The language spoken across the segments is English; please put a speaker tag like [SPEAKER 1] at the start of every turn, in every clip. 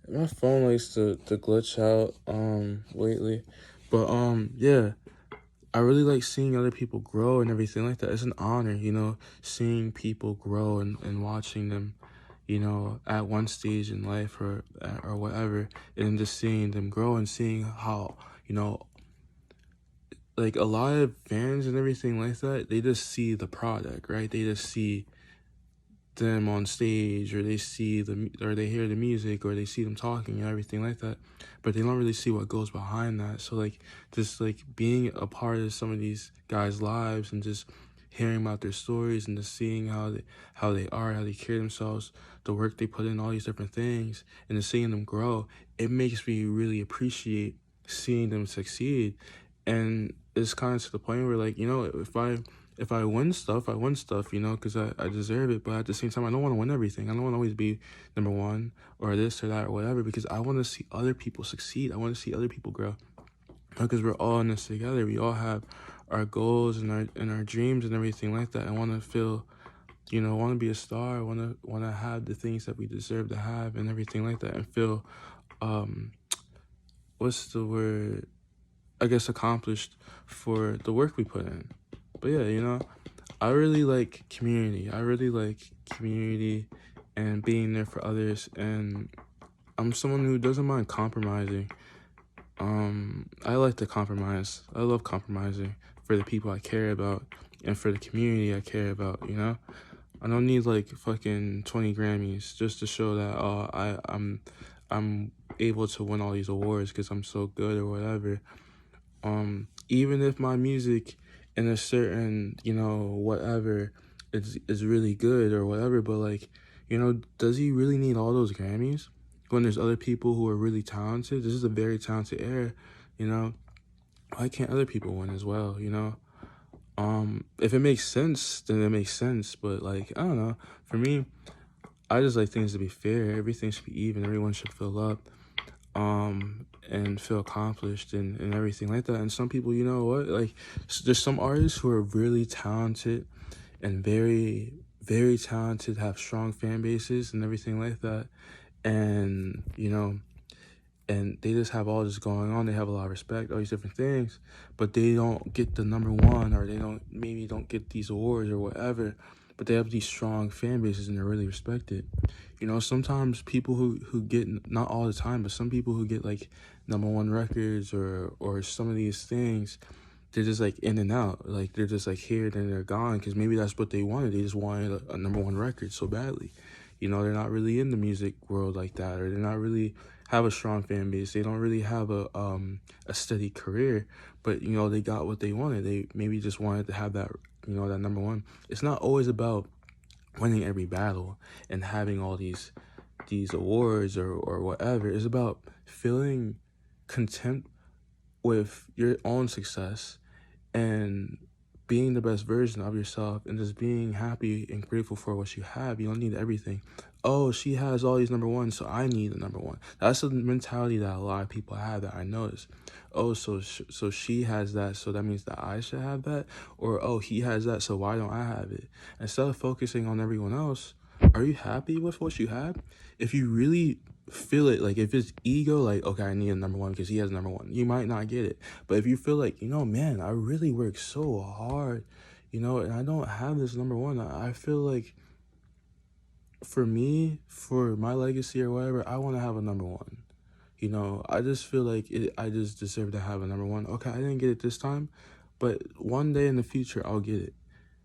[SPEAKER 1] My phone likes to glitch out lately. But yeah, I really like seeing other people grow and everything like that. It's an honor, seeing people grow and watching them, at one stage in life or whatever, and just seeing them grow and seeing how, like a lot of fans and everything like that, they just see the product, right? They just see them on stage, or they hear the music, or they see them talking and everything like that, but they don't really see what goes behind that. So like, just like being a part of some of these guys' lives and just hearing about their stories and just seeing how they carry themselves, the work they put in, all these different things, and just seeing them grow, it makes me really appreciate seeing them succeed. And it's kind of to the point where, like, if I win stuff, I win stuff, because I deserve it. But at the same time, I don't want to win everything. I don't want to always be number one or this or that or whatever, because I want to see other people succeed. I want to see other people grow, because we're all in this together. We all have our goals and our dreams and everything like that. I want to feel, want to be a star. I want to have the things that we deserve to have and everything like that, and feel, um, what's the word? I guess accomplished for the work we put in. But yeah, I really like community. I really like community and being there for others. And I'm someone who doesn't mind compromising. I like to compromise. I love compromising for the people I care about and for the community I care about. I don't need like fucking 20 Grammys just to show that, I'm able to win all these awards because I'm so good or whatever. Even if my music in a certain, whatever, is really good or whatever, but like, does he really need all those Grammys when there's other people who are really talented? This is a very talented era, you know. Why can't other people win as well? If it makes sense, then it makes sense. But like, I don't know. For me, I just like things to be fair. Everything should be even. Everyone should fill up, and feel accomplished and everything like that. And some people, you know what, like, there's some artists who are really talented and very, very talented, have strong fan bases and everything like that. And, and they just have all this going on. They have a lot of respect, all these different things, but they don't get the number one, or they don't get these awards or whatever, but they have these strong fan bases and they're really respected. Sometimes people who get, not all the time, but some people who get like number one records or some of these things, they're just like in and out. Like they're just like here, then they're gone, because maybe that's what they wanted. They just wanted a number one record so badly. They're not really in the music world like that, or they're not really have a strong fan base. They don't really have a steady career, but they got what they wanted. They maybe just wanted to have that, that number one. It's not always about winning every battle and having all these awards or whatever. It's about feeling content with your own success and being the best version of yourself, and just being happy and grateful for what you have. You don't need everything. Oh, she has all these number ones, so I need the number one. That's the mentality that a lot of people have, that I notice. Oh, so she has that, so that means that I should have that? Or, oh, he has that, so why don't I have it? Instead of focusing on everyone else, are you happy with what you have? If you really feel it, like if it's ego, like, okay, I need a number one because he has number one, you might not get it. But if you feel like, man, I really work so hard, and I don't have this number one, I feel like, for me, for my legacy or whatever, I want to have a number one. I just feel like I just deserve to have a number one. Okay, I didn't get it this time, but one day in the future, I'll get it.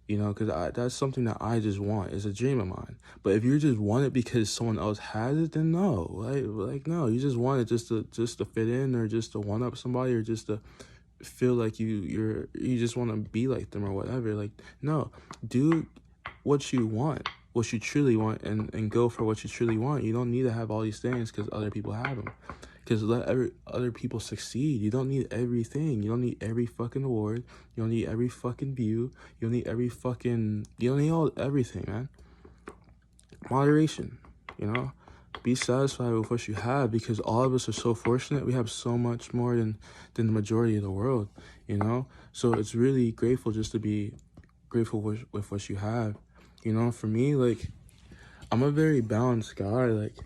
[SPEAKER 1] Because that's something that I just want. It's a dream of mine. But if you just want it because someone else has it, then no. Like no, you just want it just to fit in, or just to one up somebody, or just to feel like you just want to be like them or whatever. Like, no, do what you want, what you truly want, and go for what you truly want. You don't need to have all these things because other people have them. Because let other people succeed. You don't need everything. You don't need every fucking award. You don't need every fucking view. You don't need you don't need everything, man. Moderation, you know? Be satisfied with what you have, because all of us are so fortunate. We have so much more than the majority of the world. So it's really grateful just to be grateful with what you have. For me, like, I'm a very balanced guy. Like,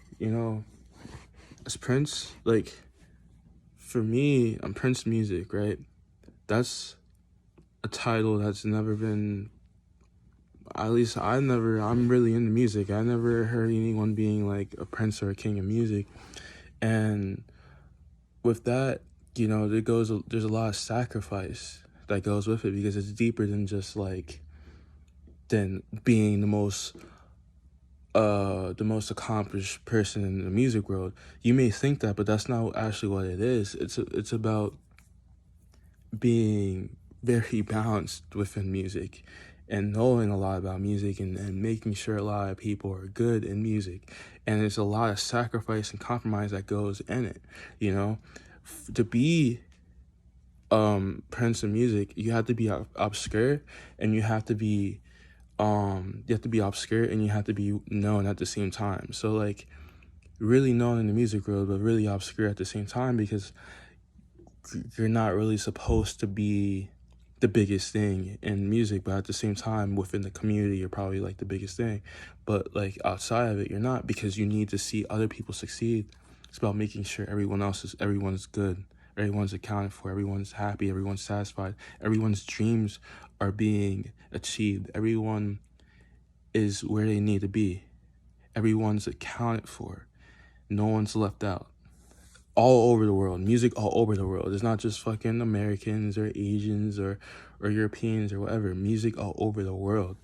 [SPEAKER 1] as Prince, like, for me, I'm Prince Music, right? That's a title that's never been, at least I'm really into music. I never heard anyone being like a prince or a king of music. And with that, there's a lot of sacrifice that goes with it, because it's deeper than just like, than being the most accomplished person in the music world. You may think that, but that's not actually what it is. It's about being very balanced within music, and knowing a lot about music, and making sure a lot of people are good in music. And there's a lot of sacrifice and compromise that goes in it, to be Prince of music. You have to be obscure, and you have to be obscure, and you have to be known at the same time. So like, really known in the music world, but really obscure at the same time, because you're not really supposed to be the biggest thing in music, but at the same time, within the community, you're probably like the biggest thing. But like, outside of it, you're not, because you need to see other people succeed. It's about making sure everyone's good, everyone's accounted for, everyone's happy, everyone's satisfied, everyone's dreams are being achieved, everyone is where they need to be, everyone's accounted for, no one's left out. All over the world, music all over the world. It's not just fucking Americans or Asians or Europeans or whatever. Music all over the world.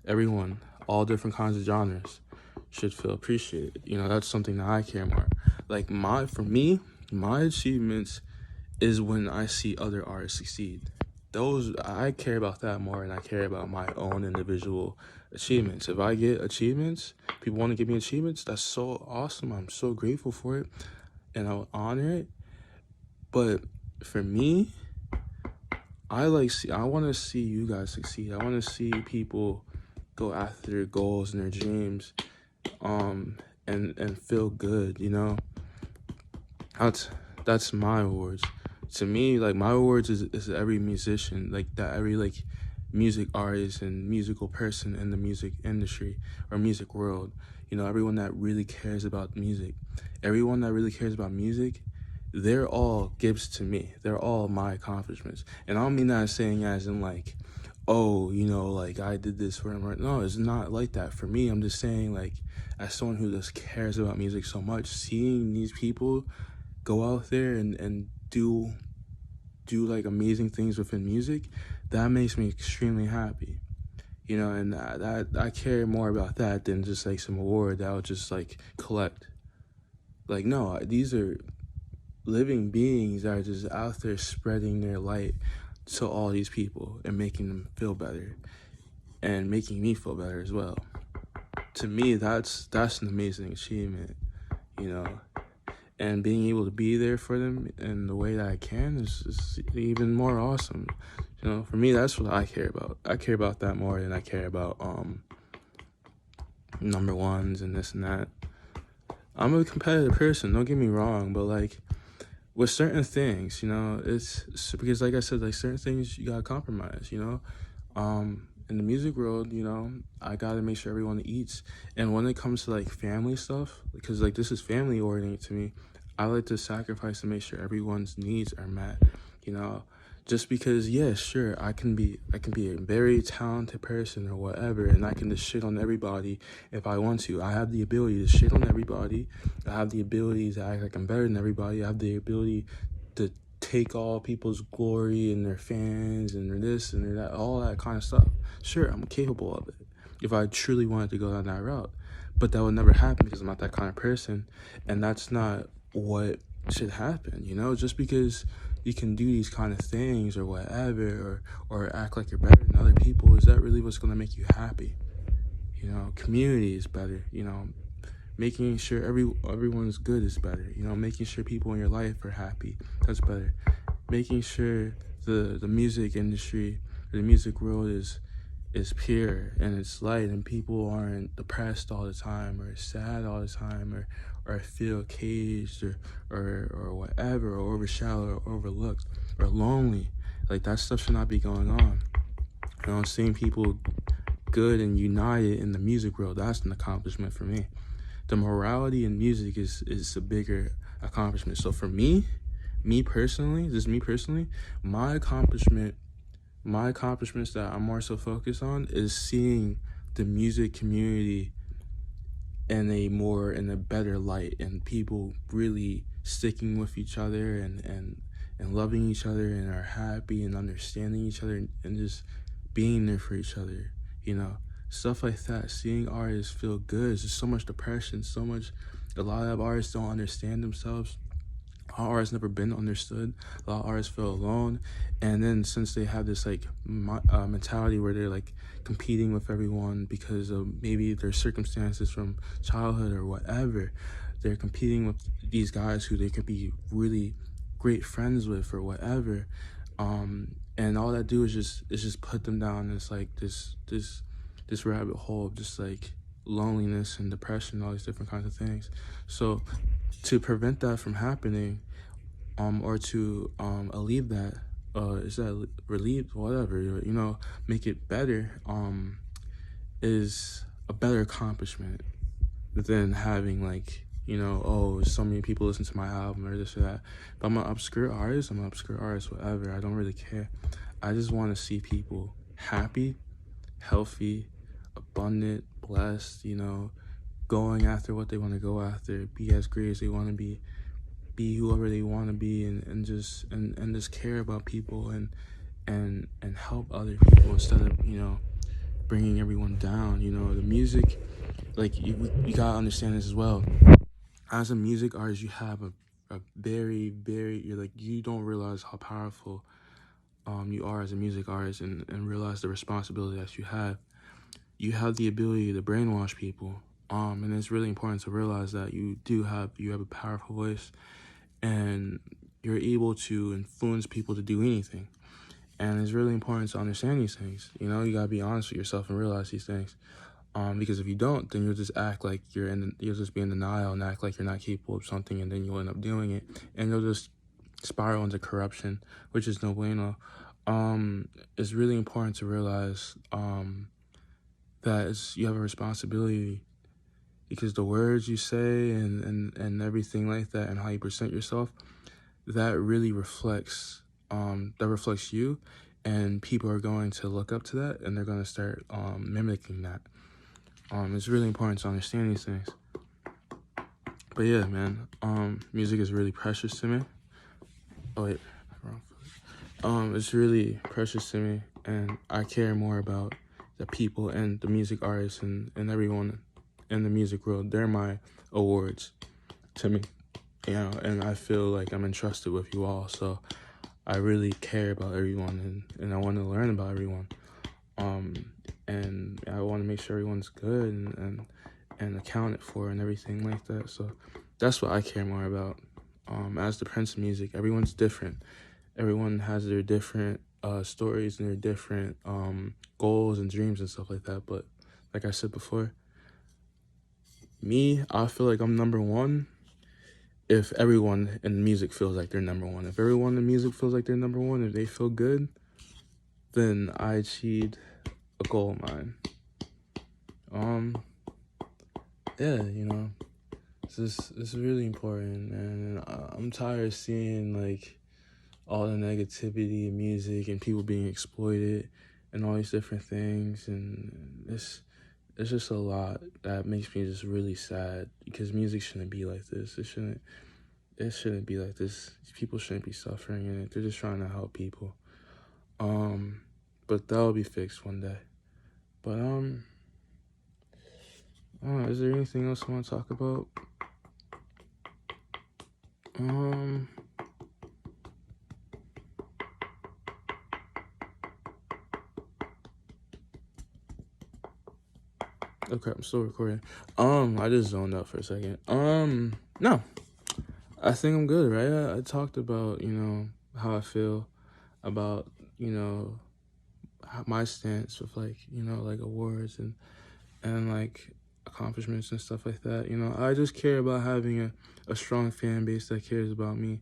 [SPEAKER 1] Everyone, all different kinds of genres should feel appreciated. That's something that I care more. Like, for me, my achievements is when I see other artists succeed. I care about that more than I care about my own individual achievements. If I get achievements, people want to give me achievements, that's so awesome. I'm so grateful for it, and I'll honor it. But for me, I want to see you guys succeed. I want to see people go after their goals and their dreams, and feel good. That's my awards. To me, like, my awards is every musician, like that, every like music artist and musical person in the music industry or music world. Everyone that really cares about music, they're all gifts to me. They're all my accomplishments. And I don't mean that saying as in like, oh, like I did this for him. No, it's not like that. For me, I'm just saying, like, as someone who just cares about music so much, seeing these people go out there and do like amazing things within music, that makes me extremely happy. And that I care more about that than just like some award that I'll just like collect. Like, no, these are living beings that are just out there spreading their light to all these people and making them feel better, and making me feel better as well. To me, that's an amazing achievement, and being able to be there for them in the way that I can is even more awesome. For me, that's what I care about. I care about that more than I care about number ones and this and that. I'm a competitive person, don't get me wrong, but like, with certain things, it's because, like I said, like, certain things you gotta compromise. In the music world, I gotta make sure everyone eats. And when it comes to like family stuff, because like this is family oriented to me, I like to sacrifice to make sure everyone's needs are met. Just because, yeah, sure, I can be a very talented person or whatever, and I can just shit on everybody if I want to. I have the ability to shit on everybody. I have the ability to act like I'm better than everybody. I have the ability to take all people's glory and their fans and their this and their that, all that kind of stuff. Sure, I'm capable of it if I truly wanted to go down that route. But that would never happen because I'm not that kind of person, and that's not what should happen. Just because you can do these kind of things or whatever, or act like you're better than other people, is that really what's going to make you happy? Community is better. Making sure everyone's good is better. Making sure people in your life are happy, that's better. Making sure the music industry, the music world is pure and it's light, and people aren't depressed all the time or sad all the time, or feel caged or whatever, or overshadowed or overlooked or lonely. Like, that stuff should not be going on. Seeing people good and united in the music world, that's an accomplishment for me. the morality in music is a bigger accomplishment. So for me personally, my accomplishments that I'm more so focused on is seeing the music community in a better light, and people really sticking with each other and loving each other and are happy and understanding each other and just being there for each other, stuff like that. Seeing artists feel good. There's so much depression, a lot of artists don't understand themselves. A lot of artists never been understood. A lot of artists feel alone, and then since they have this like mentality where they're like competing with everyone because of maybe their circumstances from childhood or whatever, they're competing with these guys who they could be really great friends with or whatever, and all that do is just put them down. It's like this rabbit hole of just like loneliness and depression, all these different kinds of things. So to prevent that from happening, or to alleviate that, is that relieved, whatever, make it better, is a better accomplishment than having like, oh, so many people listen to my album or this or that. If I'm an obscure artist, whatever. I don't really care. I just want to see people happy, healthy, abundant, blessed, going after what they want to go after, be as great as they want to be whoever they want to be, and just care about people and help other people instead of bringing everyone down. The music, like you gotta understand this as well. As a music artist, you have a very, very, you don't realize how powerful you are as a music artist, and realize the responsibility that you have. You have the ability to brainwash people, and it's really important to realize that you have a powerful voice, and you're able to influence people to do anything. And it's really important to understand these things. You gotta be honest with yourself and realize these things. Because if you don't, then you'll just act like you'll just be in denial and act like you're not capable of something, and then you'll end up doing it, and you'll just spiral into corruption, which is no bueno. It's really important to realize that you have a responsibility, because the words you say and everything like that, and how you present yourself, that really reflects you, and people are going to look up to that, and they're going to start mimicking that. It's really important to understand these things. But yeah, man, music is really precious to me. Oh wait, wrong foot. It's really precious to me, and I care more about the people and the music artists and everyone in the music world. They're my awards to me, and I feel like I'm entrusted with you all, so I really care about everyone, and I want to learn about everyone. And I want to make sure everyone's good and accounted for and everything like that. So that's what I care more about. As the Prince of music, everyone's different. Everyone has their different stories and their different goals and dreams and stuff like that. But like I said before, I feel like I'm number one if everyone in music feels like they're number one. If everyone in music feels like they're number one, if they feel good, then I achieved a goal of mine. Yeah, this is really important, and I'm tired of seeing like all the negativity in music and people being exploited and all these different things, and it's just a lot that makes me just really sad, because music shouldn't be like this. It shouldn't be like this. People shouldn't be suffering in it. They're just trying to help people. But that'll be fixed one day. But is there anything else I want to talk about? Okay, I'm still recording. I just zoned out for a second. No, I think I'm good, right? I talked about, how I feel about, my stance with like, like awards and like accomplishments and stuff like that. I just care about having a strong fan base that cares about me.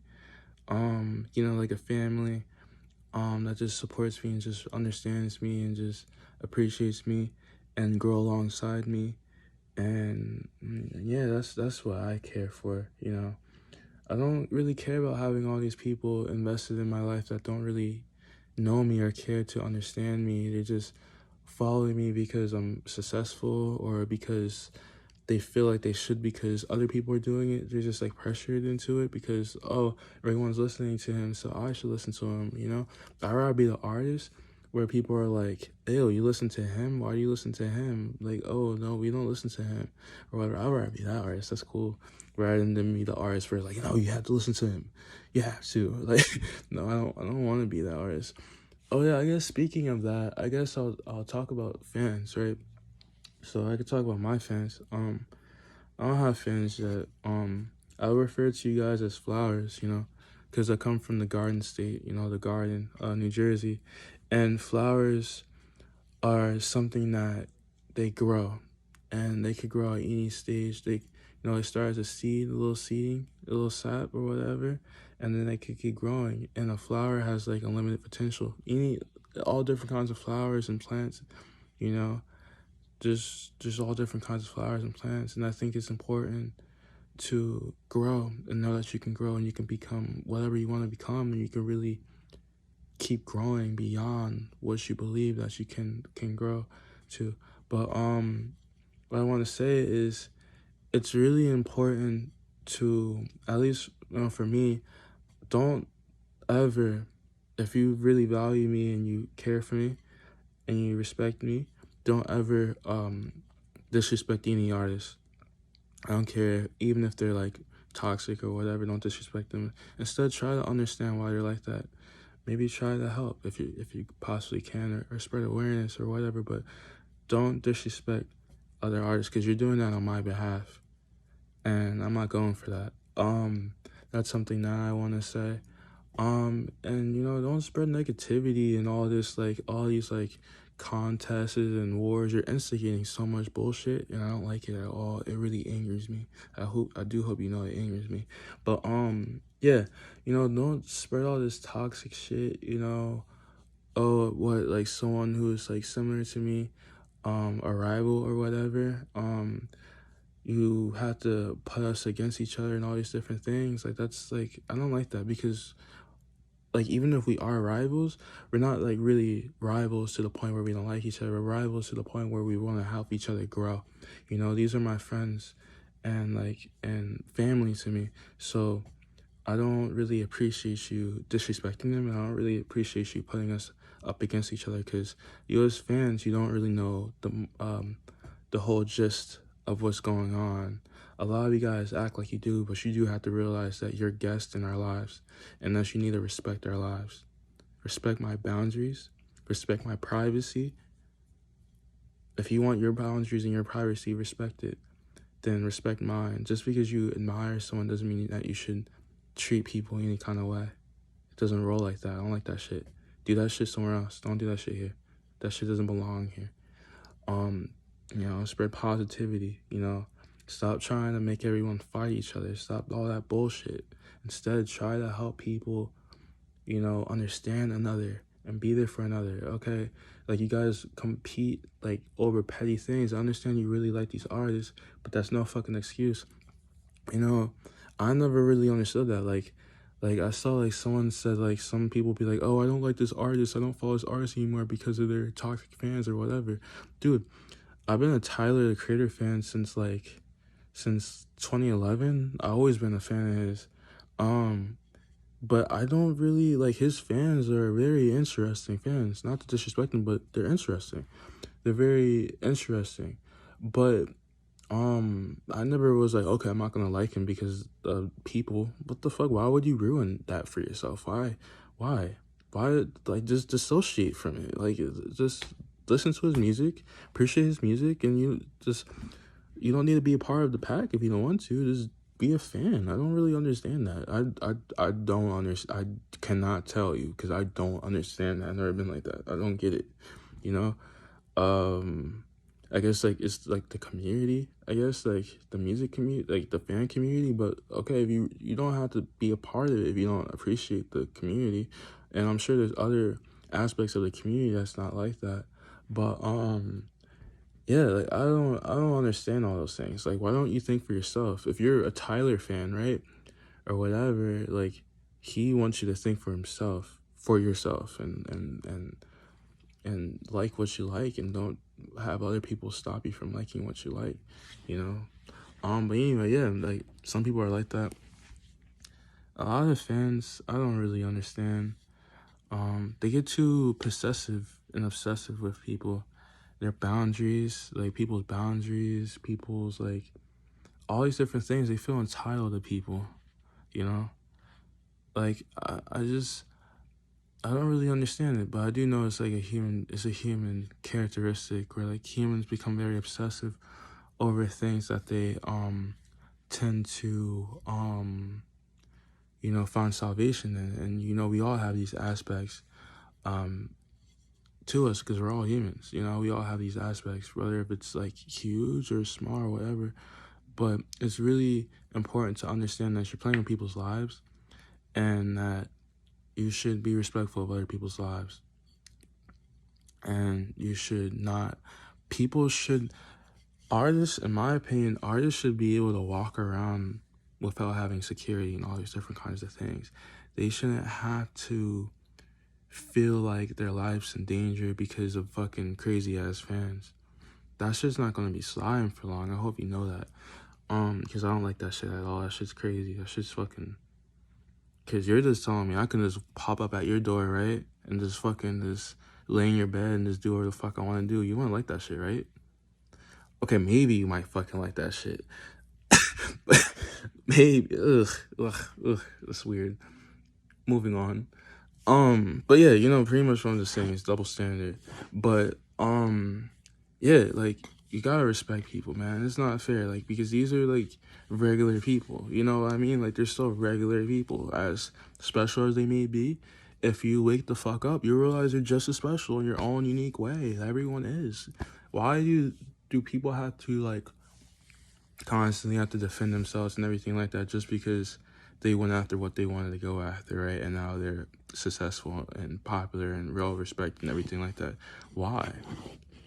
[SPEAKER 1] Like a family, that just supports me and just understands me and just appreciates me and grow alongside me And yeah, that's what I care for, you know. I don't really care about having all these people invested in my life that don't really know me or care to understand me. They just follow me because I'm successful or because they feel like they should because other people are doing it. They're just like pressured into it because, oh, everyone's listening to him, so I should listen to him, you know? I'd rather be the artist where people are like, ew, you listen to him? Why do you listen to him? Like, oh, no, we don't listen to him. Or whatever. I'd rather be that artist. That's cool. Rather than be the artist where like, no, you have to listen to him. You have to. Like, no, I don't want to be that artist. Oh yeah, I guess speaking of that, I guess I'll talk about fans, right? So I could talk about my fans. I don't have fans that I refer to you guys as flowers, you know, because I come from the Garden State, you know, the Garden, New Jersey, and flowers are something that they grow, and they could grow at any stage. They, you know, they start as a seed, a little seeding, a little sap or whatever, and then they could keep growing. And a flower has like unlimited potential. All different kinds of flowers and plants, you know, just all different kinds of flowers and plants. And I think it's important to grow and know that you can grow and you can become whatever you want to become, and you can really keep growing beyond what you believe that you can grow to. But what I want to say is it's really important to, at least, you know, for me, don't ever, if you really value me and you care for me and you respect me, don't ever disrespect any artist. I don't care, even if they're like toxic or whatever, don't disrespect them. Instead, try to understand why they're like that. Maybe try to help if you possibly can, or spread awareness or whatever, but don't disrespect other artists because you're doing that on my behalf. And I'm not going for that. That's something that I want to say. And you know, don't spread negativity and all this, like all these like contests and wars. You're instigating so much bullshit, and I don't like it at all. It really angers me. I do hope you know it angers me. But yeah, you know, don't spread all this toxic shit. You know, oh, what, like someone who's like similar to me, a rival or whatever. You have to put us against each other and all these different things. Like that's like, I don't like that because like even if we are rivals, we're not like really rivals to the point where we don't like each other. We're rivals to the point where we want to help each other grow. You know, these are my friends and like and family to me. So I don't really appreciate you disrespecting them, and I don't really appreciate you putting us up against each other because you as fans, you don't really know the whole gist of what's going on. A lot of you guys act like you do, but you do have to realize that you're guests in our lives and that you need to respect our lives. Respect my boundaries, respect my privacy. If you want your boundaries and your privacy, respect it. Then respect mine. Just because you admire someone doesn't mean that you should treat people any kind of way. It doesn't roll like that. I don't like that shit. Do that shit somewhere else. Don't do that shit here. That shit doesn't belong here. You know, spread positivity, you know. Stop trying to make everyone fight each other. Stop all that bullshit. Instead, try to help people, you know, understand another and be there for another, okay? Like, you guys compete, like, over petty things. I understand you really like these artists, but that's no fucking excuse. You know, I never really understood that. Like I saw, like, someone said, like, some people be like, oh, I don't like this artist. I don't follow this artist anymore because of their toxic fans or whatever. Dude, I've been a Tyler, the Creator fan since 2011. I've always been a fan of his. But I don't really, like, his fans are very interesting fans. Not to disrespect them, but they're interesting. They're very interesting. But, I never was like, okay, I'm not gonna like him because people. What the fuck? Why would you ruin that for yourself? Why? Why? Like, just dissociate from it. Like, just listen to his music, appreciate his music, and you don't need to be a part of the pack if you don't want to. Just be a fan. I don't really understand that. I don't understand. I cannot tell you because I don't understand that. I've never been like that. I don't get it. You know. I guess like it's like the community. I guess like the music community, like the fan community. But okay, if you don't have to be a part of it if you don't appreciate the community, and I'm sure there's other aspects of the community that's not like that. But yeah, like I don't understand all those things. Like, why don't you think for yourself? If you're a Tyler fan, right, or whatever, like he wants you to think for himself, for yourself, and like what you like, and don't have other people stop you from liking what you like, you know. But anyway, yeah, like some people are like that. A lot of fans, I don't really understand. They get too possessive and obsessive with people, their boundaries, like people's boundaries, people's like all these different things. They feel entitled to people, you know. Like I don't really understand it, but I do know it's like it's a human characteristic where like humans become very obsessive over things that they tend to find salvation in. And we all have these aspects to us because we're all humans. We all have these aspects, whether if it's like huge or small or whatever. But it's really important to understand that you're playing with people's lives, and that you should be respectful of other people's lives. And you should not, artists, in my opinion, artists should be able to walk around without having security and all these different kinds of things. They shouldn't have to feel like their life's in danger because of fucking crazy ass fans. That shit's not gonna be sliding for long. I hope you know that. Because I don't like that shit at all. That shit's crazy. That shit's fucking. Because you're just telling me I can just pop up at your door, right? And just fucking just lay in your bed and just do whatever the fuck I want to do. You wouldn't like that shit, right? Okay, maybe you might fucking like that shit. Maybe. Ugh. That's weird. Moving on. But yeah, pretty much what I'm just saying is double standard. But, yeah, like, you gotta respect people, man. It's not fair, like, because these are, like, regular people, you know what I mean? Like, they're still regular people, as special as they may be. If you wake the fuck up, you realize you're just as special in your own unique way. Everyone is. Why do people have to, like, constantly have to defend themselves and everything like that just because they went after what they wanted to go after, right? And now they're successful and popular and well respected and everything like that. Why?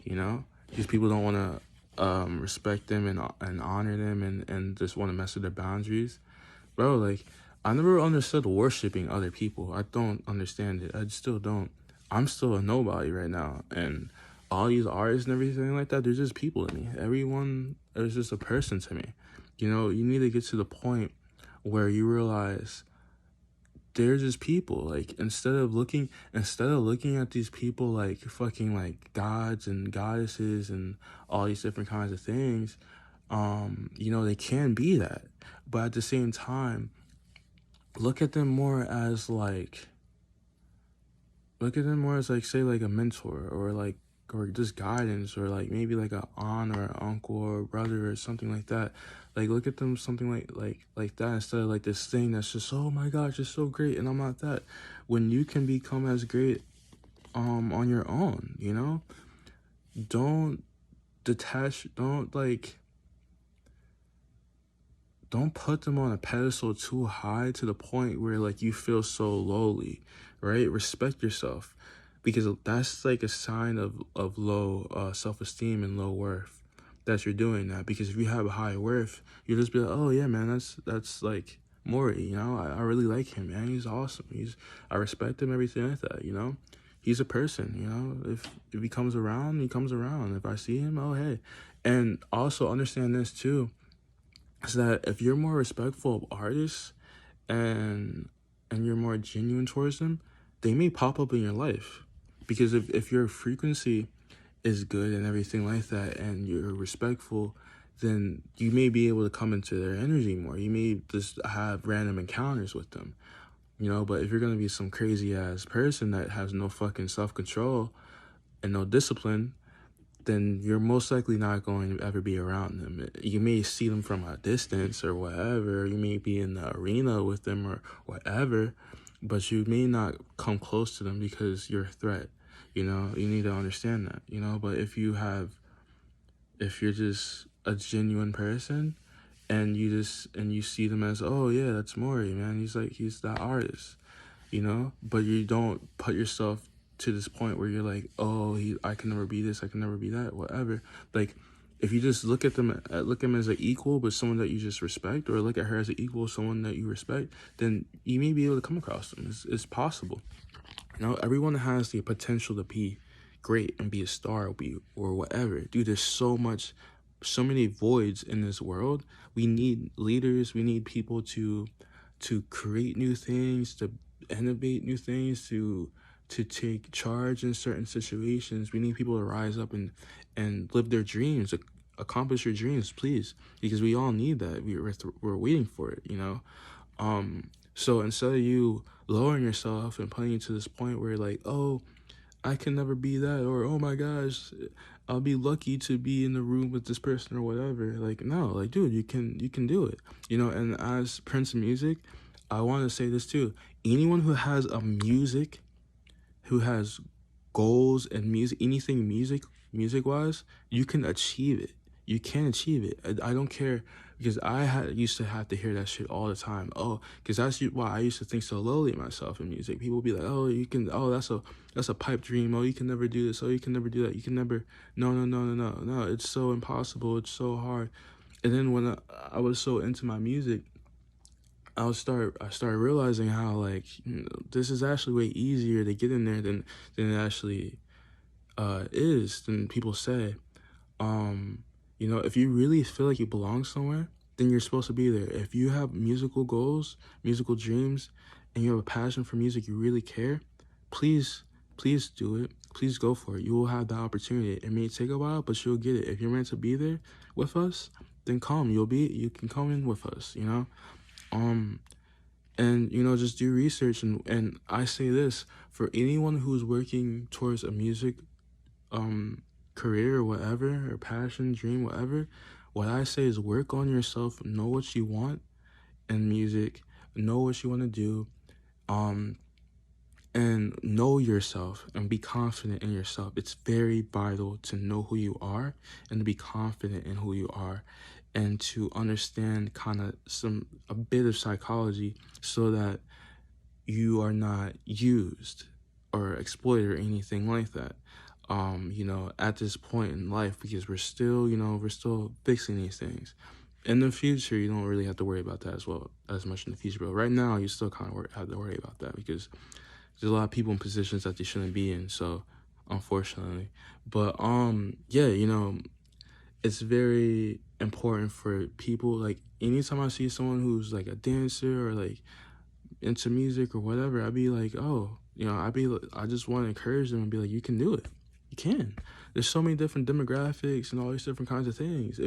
[SPEAKER 1] Because people don't want to respect them and honor them and just want to mess with their boundaries. Bro, like, I never understood worshiping other people. I don't understand it. I still don't. I'm still a nobody right now. And all these artists and everything like that, they're just people to me. Everyone is just a person to me. You need to get to the point where you realize they're just people. Like, instead of looking at these people like fucking like gods and goddesses and all these different kinds of things, they can be that. But at the same time, look at them more as like say like a mentor or just guidance, or like maybe like a aunt or an uncle or a brother or something like that. Like, look at them something like that, instead of like this thing that's just, oh my gosh, it's so great and I'm not that. When you can become as great on your own, don't detach, don't put them on a pedestal too high to the point where like you feel so lowly, right? Respect yourself, because that's like a sign of low self-esteem and low worth that you're doing that. Because if you have a high worth, you'll just be like, oh yeah, man, that's like Maury, I really like him, man. He's awesome. I respect him, everything like that, He's a person, if he comes around, he comes around. If I see him, oh hey. And also understand this too, is that if you're more respectful of artists and you're more genuine towards them, they may pop up in your life. Because if your frequency is good and everything like that, and you're respectful, then you may be able to come into their energy more. You may just have random encounters with them, but if you're going to be some crazy ass person that has no fucking self-control and no discipline, then you're most likely not going to ever be around them. You may see them from a distance or whatever. You may be in the arena with them or whatever, but you may not come close to them because you're a threat. You need to understand that, but if you're just a genuine person and you see them as, oh yeah, that's Maury, man. He's that artist, but you don't put yourself to this point where you're like, oh, I can never be this, I can never be that, whatever. Like, if you just look at them as an equal, but someone that you just respect, or look at her as an equal, someone that you respect, then you may be able to come across them. It's possible. You know, everyone has the potential to be great and be a star or whatever. Dude, there's so many voids in this world. We need leaders. We need people to create new things, to innovate new things, to take charge in certain situations. We need people to rise up and live their dreams, accomplish your dreams, please, because we all need that. We're waiting for it, you know. So instead of you lowering yourself and putting you to this point where you're like, oh, I can never be that, or oh my gosh, I'll be lucky to be in the room with this person or whatever. Like, no, like, dude, you can do it, you know. And as Prince of Music, I want to say this too. Anyone who has who has goals and anything music wise, you can achieve it. You can achieve it. I don't care, because I used to have to hear that shit all the time. Oh, because that's why I used to think so lowly of myself in music. People would be like, oh, you can, oh, that's a pipe dream. Oh, you can never do this. Oh, you can never do that. You can never, no. It's so impossible. It's so hard. And then when I was so into my music, I started realizing how, like, this is actually way easier to get in there than it actually than people say. You know, if you really feel like you belong somewhere, then you're supposed to be there. If you have musical goals, musical dreams, and you have a passion for music, you really care, please do it. Please go for it. You will have the opportunity. It may take a while, but you'll get it. If you're meant to be there with us, then come. You can come in with us, you know? And, you know, just do research. And I say this, for anyone who's working towards a music career or whatever, or passion, dream, whatever, what I say is work on yourself, know what you want in music, know what you want to do, and know yourself and be confident in yourself. It's very vital to know who you are and to be confident in who you are, and to understand kind of a bit of psychology so that you are not used or exploited or anything like that. You know, at this point in life, because we're still fixing these things. In the future, you don't really have to worry about that as much in the future. But right now, you still kind of have to worry about that, because there's a lot of people in positions that they shouldn't be in. So, unfortunately, but yeah, you know, it's very important for people. Like, anytime I see someone who's like a dancer or like into music or whatever, I'd be like, oh, you know, I just want to encourage them and be like, you can do it. You can. There's so many different demographics and all these different kinds of things.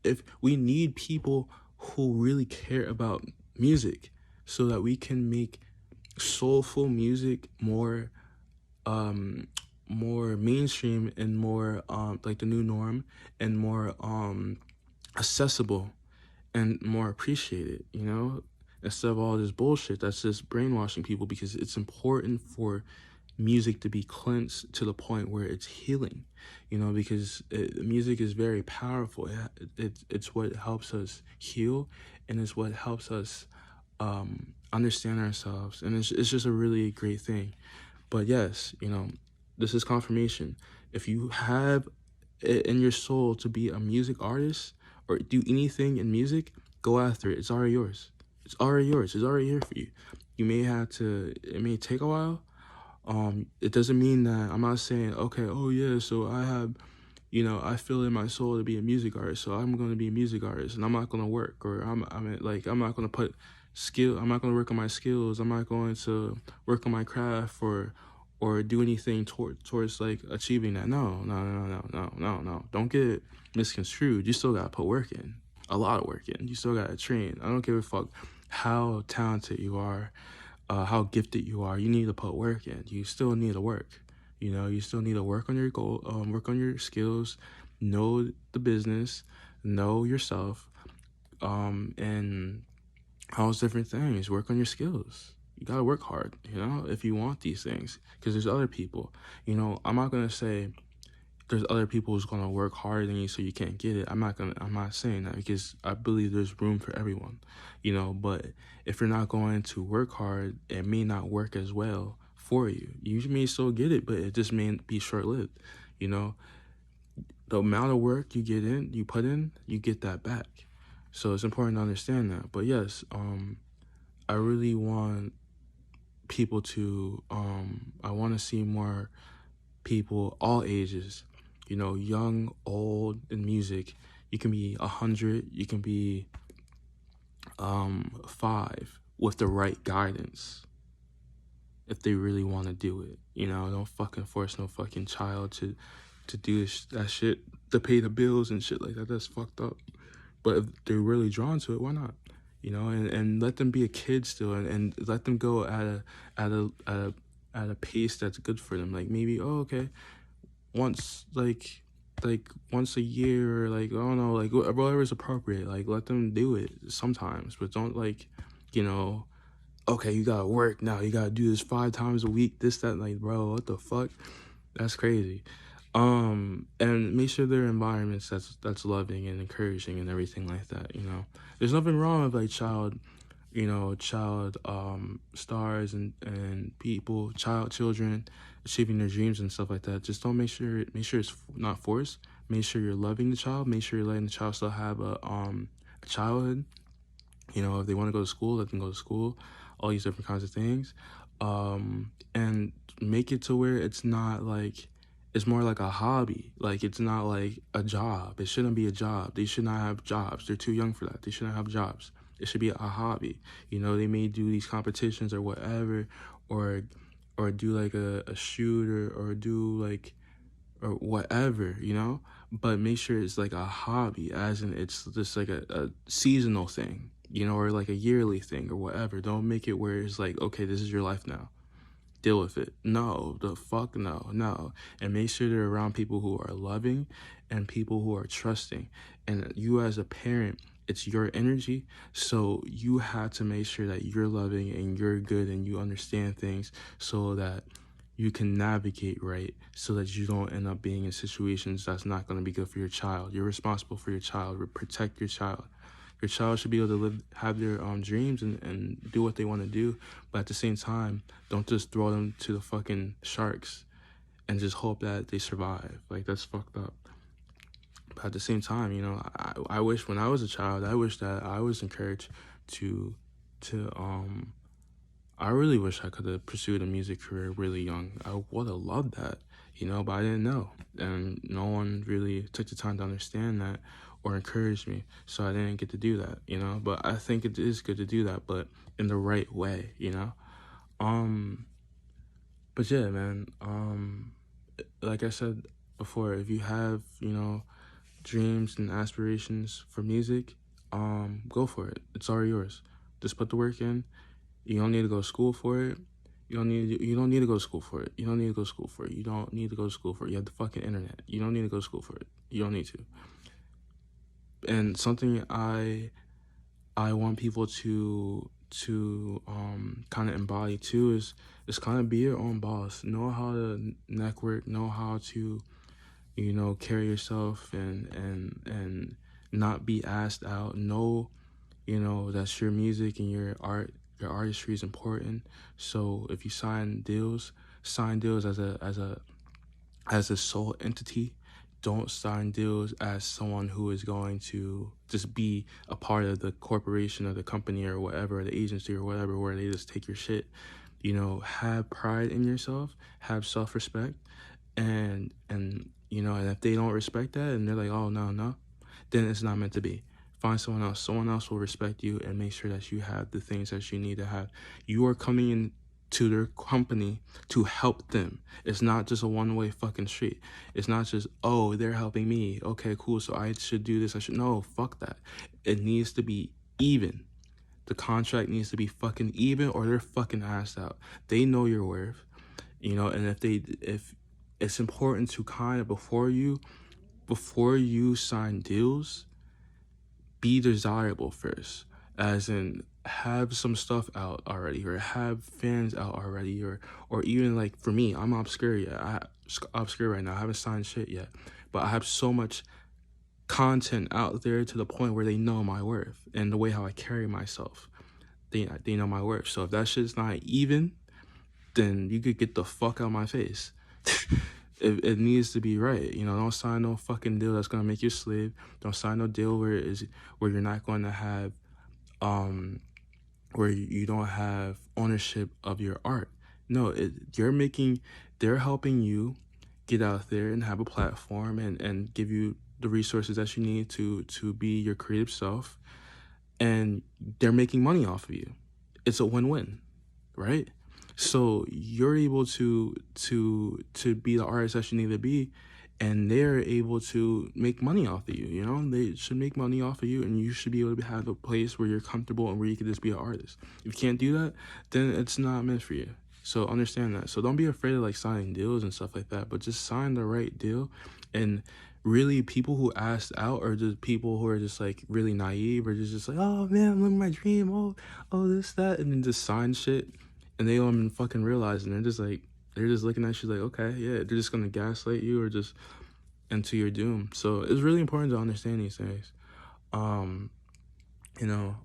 [SPEAKER 1] If we need people who really care about music, so that we can make soulful music more mainstream and more like the new norm, and more accessible and more appreciated, you know, instead of all this bullshit that's just brainwashing people. Because it's important for music to be cleansed to the point where it's healing, you know, because music is very powerful. It's what helps us heal, and it's what helps us understand ourselves, and it's just a really great thing. But yes, you know, this is confirmation. If you have it in your soul to be a music artist or do anything in music, go after it. It's already yours. It's already yours. It's already here for you. It may take a while. It doesn't mean that I'm not saying, okay, oh yeah, so I have, you know, I feel in my soul to be a music artist, so I'm going to be a music artist, and I'm not going to work, or I'm not going to I'm not going to work on my skills. I'm not going to work on my craft or do anything towards like achieving that. No. Don't get it misconstrued. You still got to put work in, a lot of work in. You still got to train. I don't give a fuck how talented you are, how gifted you are. You need to put work in. You still need to work. You know, you still need to work on your goal, work on your skills, know the business, know yourself, and all those different things. Work on your skills. You gotta work hard, you know, if you want these things, because there's other people. You know, I'm not gonna say there's other people who's gonna work harder than you so you can't get it. I'm not saying that, because I believe there's room for everyone, you know. But if you're not going to work hard, it may not work as well for you. You may still get it, but it just may be short-lived. You know, the amount of work you put in, you get that back. So it's important to understand that. But yes, I really want people to, I want to see more people, all ages, you know, young, old, in music. You can be 100, you can be 5 with the right guidance. If they really want to do it, you know, don't fucking force no fucking child to do that shit, to pay the bills and shit like that. That's fucked up. But if they're really drawn to it, why not? You know, and let them be a kid still, and let them go at a pace that's good for them. Like maybe, okay, once once a year, or like, I don't know, like whatever is appropriate. Like let them do it sometimes, but don't, like, you know, okay, you gotta work now, you gotta do this 5 times a week, this, that. Like, bro, what the fuck? That's crazy. And make sure their environments that's loving and encouraging and everything like that. You know, there's nothing wrong with like child stars and children achieving their dreams and stuff like that. Just don't make sure it's not forced. Make sure you're loving the child. Make sure you're letting the child still have a childhood. You know, if they want to go to school, let them go to school. All these different kinds of things, and make it to where it's not like, it's more like a hobby. Like, it's not like a job. It shouldn't be a job. They should not have jobs. They're too young for that. They shouldn't have jobs. It should be a hobby. You know, they may do these competitions or whatever, or do like a shoot, or do like, or whatever, you know, but make sure it's like a hobby, as in it's just like a seasonal thing, you know, or like a yearly thing or whatever. Don't make it where it's like, okay, this is your life now, deal with it. No, the fuck no. And make sure they're around people who are loving and people who are trusting. And you as a parent, it's your energy, so you have to make sure that you're loving and you're good and you understand things, so that you can navigate right, so that you don't end up being in situations that's not going to be good for your child. You're responsible for your child. Protect your child. Your child should be able to have their dreams and do what they want to do, but at the same time, don't just throw them to the fucking sharks and just hope that they survive. Like, that's fucked up. But at the same time, you know, I wish when I was a child, I wish that I was encouraged to I really wish I could have pursued a music career really young. I would have loved that, you know, but I didn't know. And no one really took the time to understand that or encourage me. So I didn't get to do that, you know. But I think it is good to do that, but in the right way, you know. But yeah, man, like I said before, if you have, you know, dreams and aspirations for music, go for it. It's all yours. Just put the work in. You don't need to go to school for it. You don't need to go to school for it. You don't need to go to school for it. You don't need to go to school for it. You have the fucking internet. You don't need to go to school for it. You don't need to. And something I want people to kind of embody too is kind of be your own boss. Know how to network. Know how to, you know, carry yourself and not be asked out. Know, you know, that your music and your artistry is important. So if you sign deals as a sole entity. Don't sign deals as someone who is going to just be a part of the corporation or the company or whatever, or the agency or whatever, where they just take your shit. You know, have pride in yourself, have self-respect, and you know, and if they don't respect that and they're like, oh no, then it's not meant to be. Find someone else. Someone else will respect you and make sure that you have the things that you need to have. You are coming in to their company to help them. It's not just a one-way fucking street. It's not just, oh, they're helping me, okay, cool, so I should do this, no, fuck that. It needs to be even. The contract needs to be fucking even, or they're fucking assed out. They know your worth, you know. And if it's important to kind of, before you sign deals, be desirable first, as in have some stuff out already, or have fans out already, or even like for me, I'm obscure right now. I haven't signed shit yet, but I have so much content out there to the point where they know my worth and the way how I carry myself. They know my worth. So if that shit's not even, then you could get the fuck out of my face. It needs to be right. You know, don't sign no fucking deal that's gonna make you a slave. Don't sign no deal where you're not going to have where you don't have ownership of your art. No, they're helping you get out there and have a platform and give you the resources that you need to be your creative self, and they're making money off of you. It's a win-win, right? So you're able to be the artist that you need to be, and they're able to make money off of you. You know, they should make money off of you, and you should be able to have a place where you're comfortable and where you can just be an artist. If you can't do that, then it's not meant for you. So understand that. So don't be afraid of like signing deals and stuff like that, but just sign the right deal. And really, people who asked out are just people who are just like really naive, or just like, oh man, I'm living my dream, oh this, that, and then just sign shit, and they don't even fucking realize, and they're just looking at you like, okay, yeah, they're just gonna gaslight you or just into your doom. So it's really important to understand these things. You know,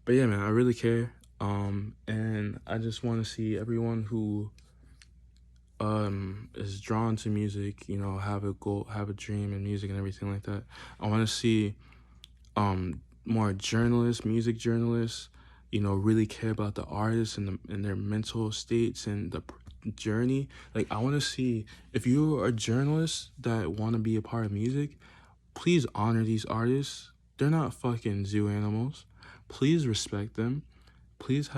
[SPEAKER 1] but yeah, man, I really care. And I just want to see everyone who is drawn to music, you know, have a goal, have a dream in music and everything like that. I want to see more journalists, music journalists, you know, really care about the artists and their mental states and the journey. Like, I want to see, if you're a journalist that want to be a part of music, please honor these artists. They're not fucking zoo animals. Please respect them. Please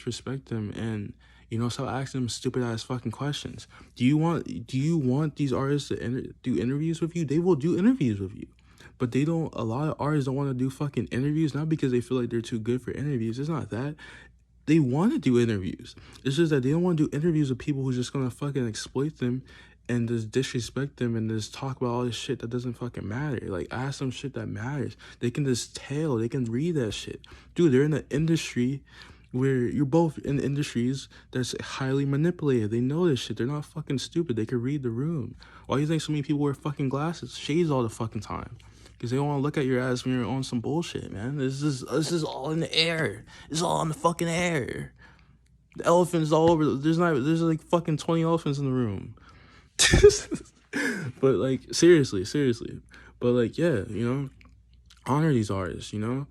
[SPEAKER 1] respect them, and, you know, stop asking them stupid ass fucking questions. Do you want these artists to do interviews with you? They will do interviews with you. But a lot of artists don't want to do fucking interviews, not because they feel like they're too good for interviews. It's not that. They want to do interviews. It's just that they don't want to do interviews with people who's just going to fucking exploit them and just disrespect them and just talk about all this shit that doesn't fucking matter. Like, ask them shit that matters. They can just tell. They can read that shit. Dude, they're in an industry where you're both in industries that's highly manipulated. They know this shit. They're not fucking stupid. They can read the room. Why do you think so many people wear fucking glasses, shades all the fucking time? Because they don't want to look at your ass when you're on some bullshit, man. This is all in the air. It's all in the fucking air. The elephants all over. There's like fucking 20 elephants in the room. But like, seriously. But like, yeah, you know, honor these artists, you know,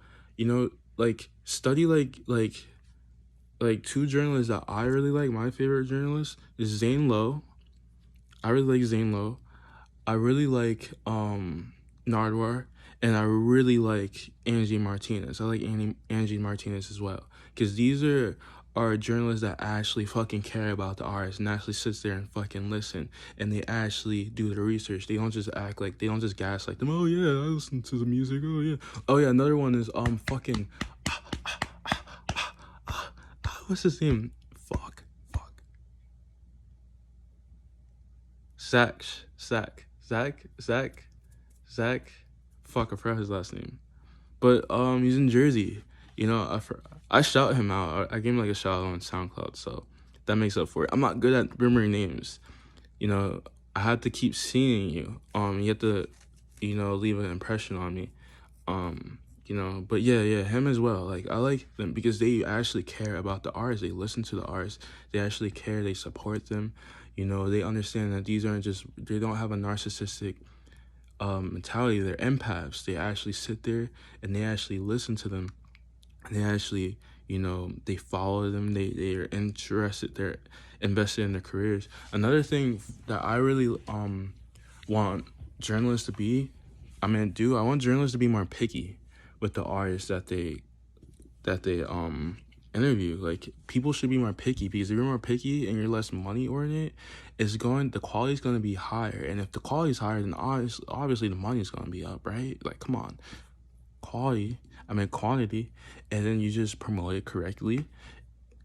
[SPEAKER 1] like, study like two journalists that I really like. My favorite journalist is Zane Lowe. I really like Zane Lowe. I really like Nardwuar, and I really like Angie Martinez. I like Angie Martinez as well, because these are journalists that actually fucking care about the artist and actually sits there and fucking listen, and they actually do the research. They don't just act like, they don't just gaslight them. Oh yeah, I listen to the music. Oh yeah. Another one is fucking what's his name? Fuck. Zach. Fuck, I forgot his last name. But he's in Jersey. You know, I shout him out. I gave him like a shout out on SoundCloud, so that makes up for it. I'm not good at remembering names. You know, I had to keep seeing you. You have to, you know, leave an impression on me. You know, but yeah, him as well. Like, I like them because they actually care about the artists. They listen to the artists. They actually care. They support them. You know, they understand that these aren't just, they don't have a narcissistic mentality. They're empaths. They actually sit there and they actually listen to them. And they actually, you know, they follow them. They're interested. They're invested in their careers. Another thing that I really want journalists to be, I want journalists to be more picky with the artists that they interview. Like, people should be more picky, because if you're more picky and you're less money oriented, the quality's going to be higher. And if the quality's higher, then obviously the money's going to be up, right? Like, come on. Quantity, and then you just promote it correctly,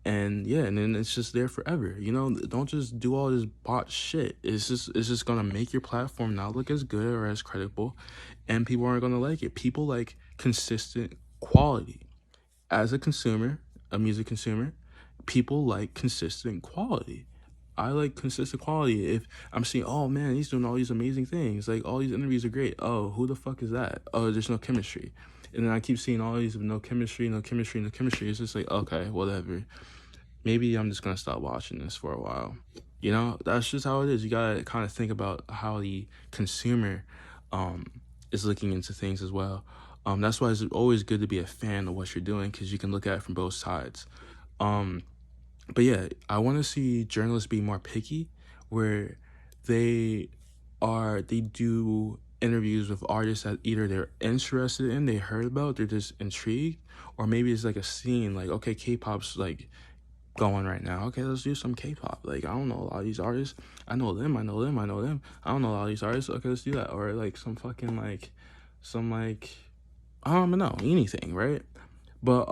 [SPEAKER 1] and yeah, and then it's just there forever. You know, don't just do all this bot shit. It's just gonna make your platform not look as good or as credible, and people aren't gonna like it. People like consistent quality. As a music consumer, people like consistent quality. I like consistent quality. If I'm seeing, oh man, he's doing all these amazing things, like all these interviews are great. Oh, who the fuck is that? Oh, there's no chemistry. And then I keep seeing all these no chemistry. It's just like, okay, whatever. maybe I'm just gonna stop watching this for a while. You know, that's just how it is. You gotta kind of think about how the consumer um is looking into things as well. That's why it's always good to be a fan of what you're doing because you can look at it from both sides. Um, but yeah, I want to see journalists be more picky, where they they do interviews with artists that either they're interested in, they heard about, they're just intrigued, or maybe it's like a scene, like okay, K-pop's like going right now. Okay, let's do some K-pop. Like I don't know a lot of these artists. I know them. I know them. I know them. I don't know a lot of these artists. Okay, let's do that. Or like some fucking like, some like, I don't know, anything, right? But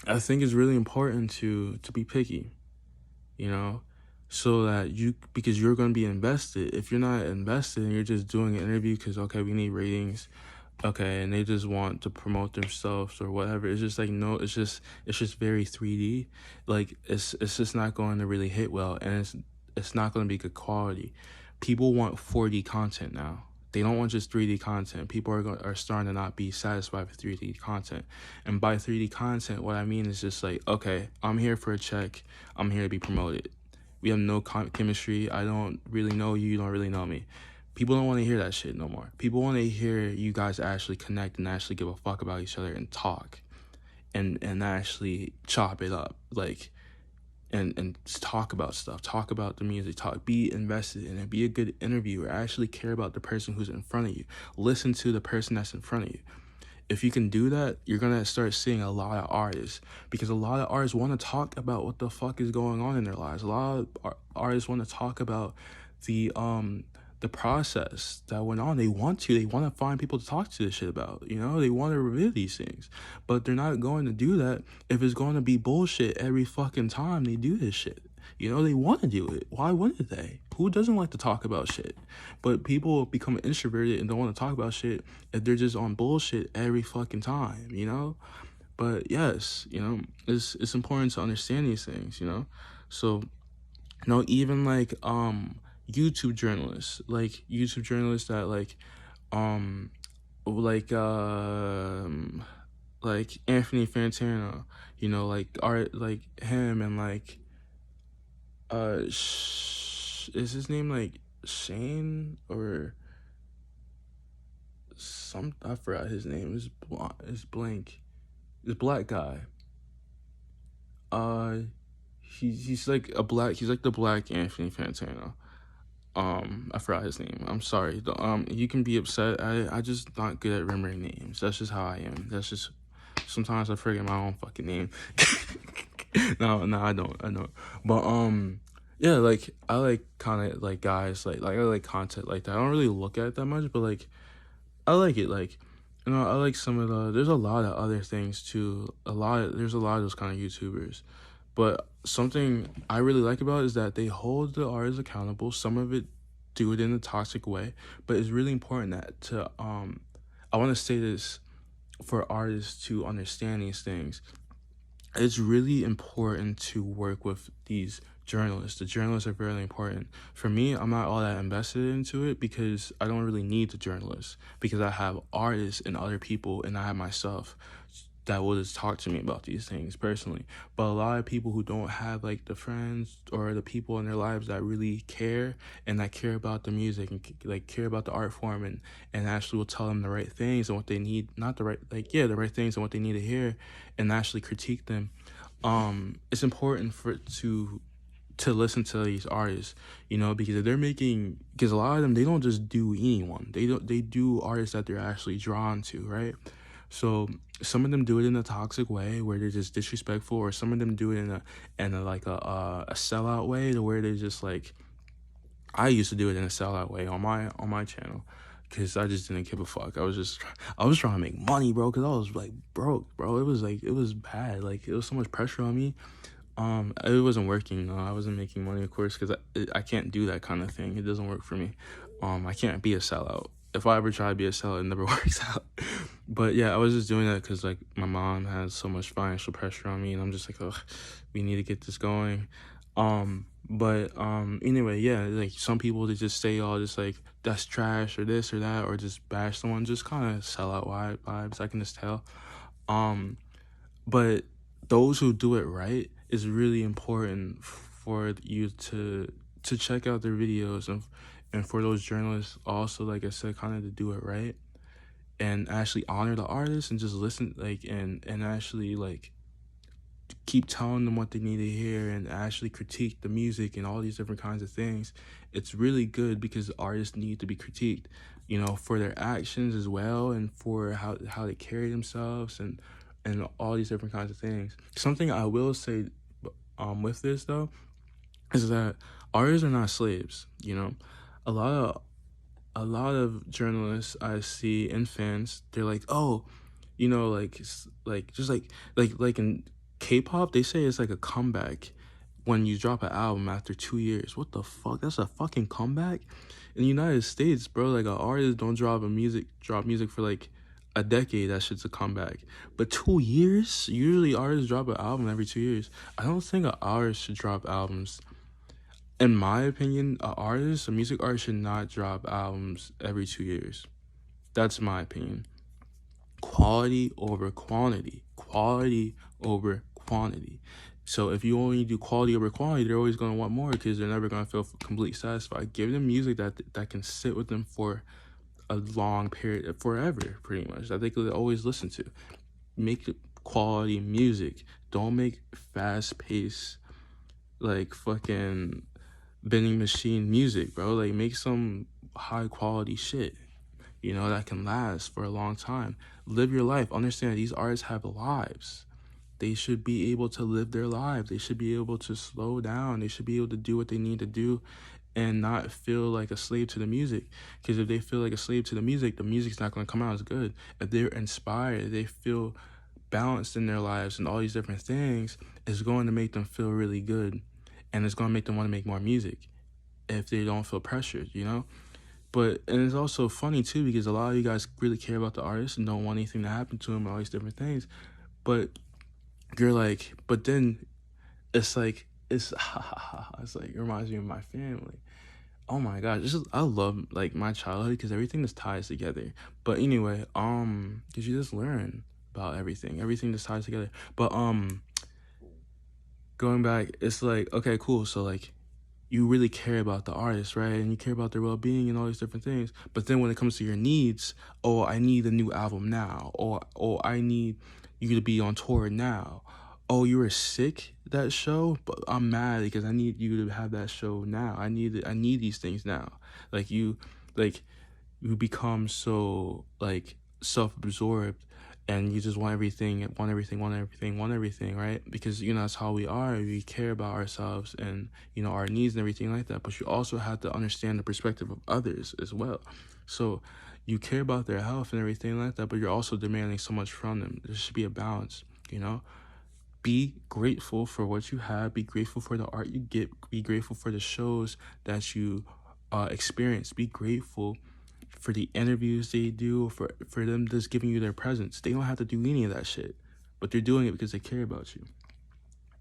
[SPEAKER 1] I think it's really important to be picky, you know, so that because you're going to be invested. If you're not invested and you're just doing an interview because okay, we need ratings, okay, and they just want to promote themselves or whatever, it's just like no, it's just very 3D. Like it's just not going to really hit well, and it's not going to be good quality. People want 4D content now. They don't want just 3D content. People are starting to not be satisfied with 3D content. And by 3D content, what I mean is just like, okay, I'm here for a check. I'm here to be promoted. We have no chemistry. I don't really know you. You don't really know me. People don't want to hear that shit no more. People want to hear you guys actually connect and actually give a fuck about each other and talk and actually chop it up. Like, and talk about stuff, talk about the music, be invested in it, be a good interviewer, actually care about the person who's in front of you, listen to the person that's in front of you. If you can do that, you're gonna start seeing a lot of artists, because a lot of artists want to talk about what the fuck is going on in their lives. A lot of artists want to talk about the the process that went on. They want to find people to talk to this shit about, you know, they want to reveal these things, but they're not going to do that if it's going to be bullshit every fucking time they do this shit. You know, they want to do it. Why wouldn't they? Who doesn't like to talk about shit? But people become introverted and don't want to talk about shit if they're just on bullshit every fucking time, you know? But yes, you know, it's important to understand these things, you know? So, you know, even YouTube journalists that um like um like Anthony Fantano, you know, like art, like him, and like is his name like Shane or some, I forgot his name. It's blank. This black guy. Uh he's like he's like the black Anthony Fantano. I forgot his name. I'm sorry. You can be upset. I just not good at remembering names. That's just how I am. That's just, sometimes I forget my own fucking name. No, I don't. But yeah, like I like kind of like guys like I like content like that. I don't really look at it that much, but like I like it. Like, you know, I like some of there's a lot of other things too. There's a lot of those kind of YouTubers. But something I really like about it is that they hold the artists accountable. Some of it do it in a toxic way, but it's really important that I want to say this for artists to understand these things. It's really important to work with these journalists. The journalists are very important. For me, I'm not all that invested into it because I don't really need the journalists, because I have artists and other people and I have myself that will just talk to me about these things personally. But a lot of people who don't have like the friends or the people in their lives that really care and that care about the music and like care about the art form, and actually will tell them the right things and what they need, not the right, like, yeah, the right things and what they need to hear, and actually critique them. It's important to listen to these artists, you know, because if they're making, because a lot of them, they don't just do anyone, they do artists that they're actually drawn to, right? So some of them do it in a toxic way where they're just disrespectful, or some of them do it in a like a sellout way, to where they just like, I used to do it in a sellout way on my channel, because I just didn't give a fuck. I was trying to make money, bro, because I was like broke, bro. It was bad. Like it was so much pressure on me. It wasn't working. I wasn't making money, of course, because I can't do that kind of thing. It doesn't work for me. I can't be a sellout. If I ever try to be a sellout, it never works out. But yeah, I was just doing that because like my mom has so much financial pressure on me, and I'm just like, oh, we need to get this going. But anyway, yeah, like some people, they just say all just like that's trash or this or that, or just bash someone, just kind of sell out vibes. I can just tell. Um, but those who do it right, is really important for you to check out their videos, and for those journalists also, like I said, kind of to do it right and actually honor the artist and just listen, like, and actually like keep telling them what they need to hear and actually critique the music and all these different kinds of things. It's really good because artists need to be critiqued, you know, for their actions as well, and for how they carry themselves, and all these different kinds of things. Something I will say with this though is that artists are not slaves, you know. A lot of journalists I see and fans, they're like, oh, you know, like just like in K-pop, they say it's like a comeback when you drop an album after 2 years. What the fuck? That's a fucking comeback? In the United States, bro, like an artist don't drop music for like a decade. That shit's a comeback. But 2 years? Usually artists drop an album every 2 years. I don't think an artist should drop albums. In my opinion, a music artist should not drop albums every 2 years. That's my opinion. Quality over quantity. Quality over quantity. So if you only do quality over quantity, they're always going to want more because they're never going to feel completely satisfied. Give them music that can sit with them for a long period, forever, pretty much, that they could always listen to. Make quality music. Don't make fast-paced, like, fucking vending machine music, bro. Like, make some high quality shit, you know, that can last for a long time. Live your life. Understand these artists have lives. They should be able to live their lives. They should be able to slow down. They should be able to do what they need to do and not feel like a slave to the music. Because if they feel like a slave to the music's not going to come out as good. If they're inspired, they feel balanced in their lives and all these different things, it's going to make them feel really good. And it's going to make them want to make more music if they don't feel pressured, you know? And it's also funny, too, because a lot of you guys really care about the artist and don't want anything to happen to him and all these different things. But you're like, but then it's like, it's like, it reminds me of my family. Oh my gosh, I love, like, my childhood because everything just ties together. But anyway, because you just learn about everything. Everything just ties together. But, going back, it's like, okay, cool. So, like, you really care about the artist, right? And you care about their well-being and all these different things. But then when it comes to your needs, oh, I need a new album now. Or I need you to be on tour now. Oh, you were sick that show, but I'm mad because I need you to have that show now. I need these things now. Like you become so, like, self-absorbed, and you just want everything, right? Because, you know, that's how we are. We care about ourselves and, you know, our needs and everything like that. But you also have to understand the perspective of others as well. So you care about their health and everything like that, but you're also demanding so much from them. There should be a balance, you know? Be grateful for what you have. Be grateful for the art you get. Be grateful for the shows that you experience. Be grateful for the interviews they do, for them just giving you their presence. They don't have to do any of that shit, but they're doing it because they care about you,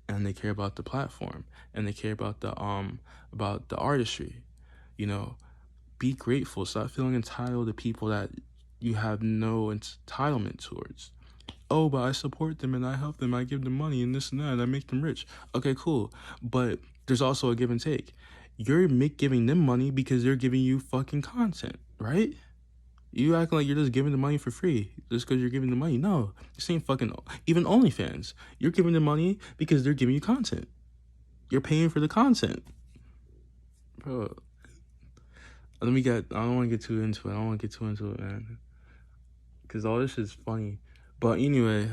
[SPEAKER 1] and they care about the platform, and they care about the artistry. You know, be grateful. Stop feeling entitled to people that you have no entitlement towards. Oh, but I support them and I help them. I give them money and this and that. And I make them rich. Okay, cool. But there's also a give and take. You're giving them money because they're giving you fucking content, right? You acting like you're just giving them money for free just because you're giving them money. No, this ain't fucking, even OnlyFans. You're giving them money because they're giving you content. You're paying for the content. Bro, I don't want to get too into it. Man. Because all this is funny. But anyway,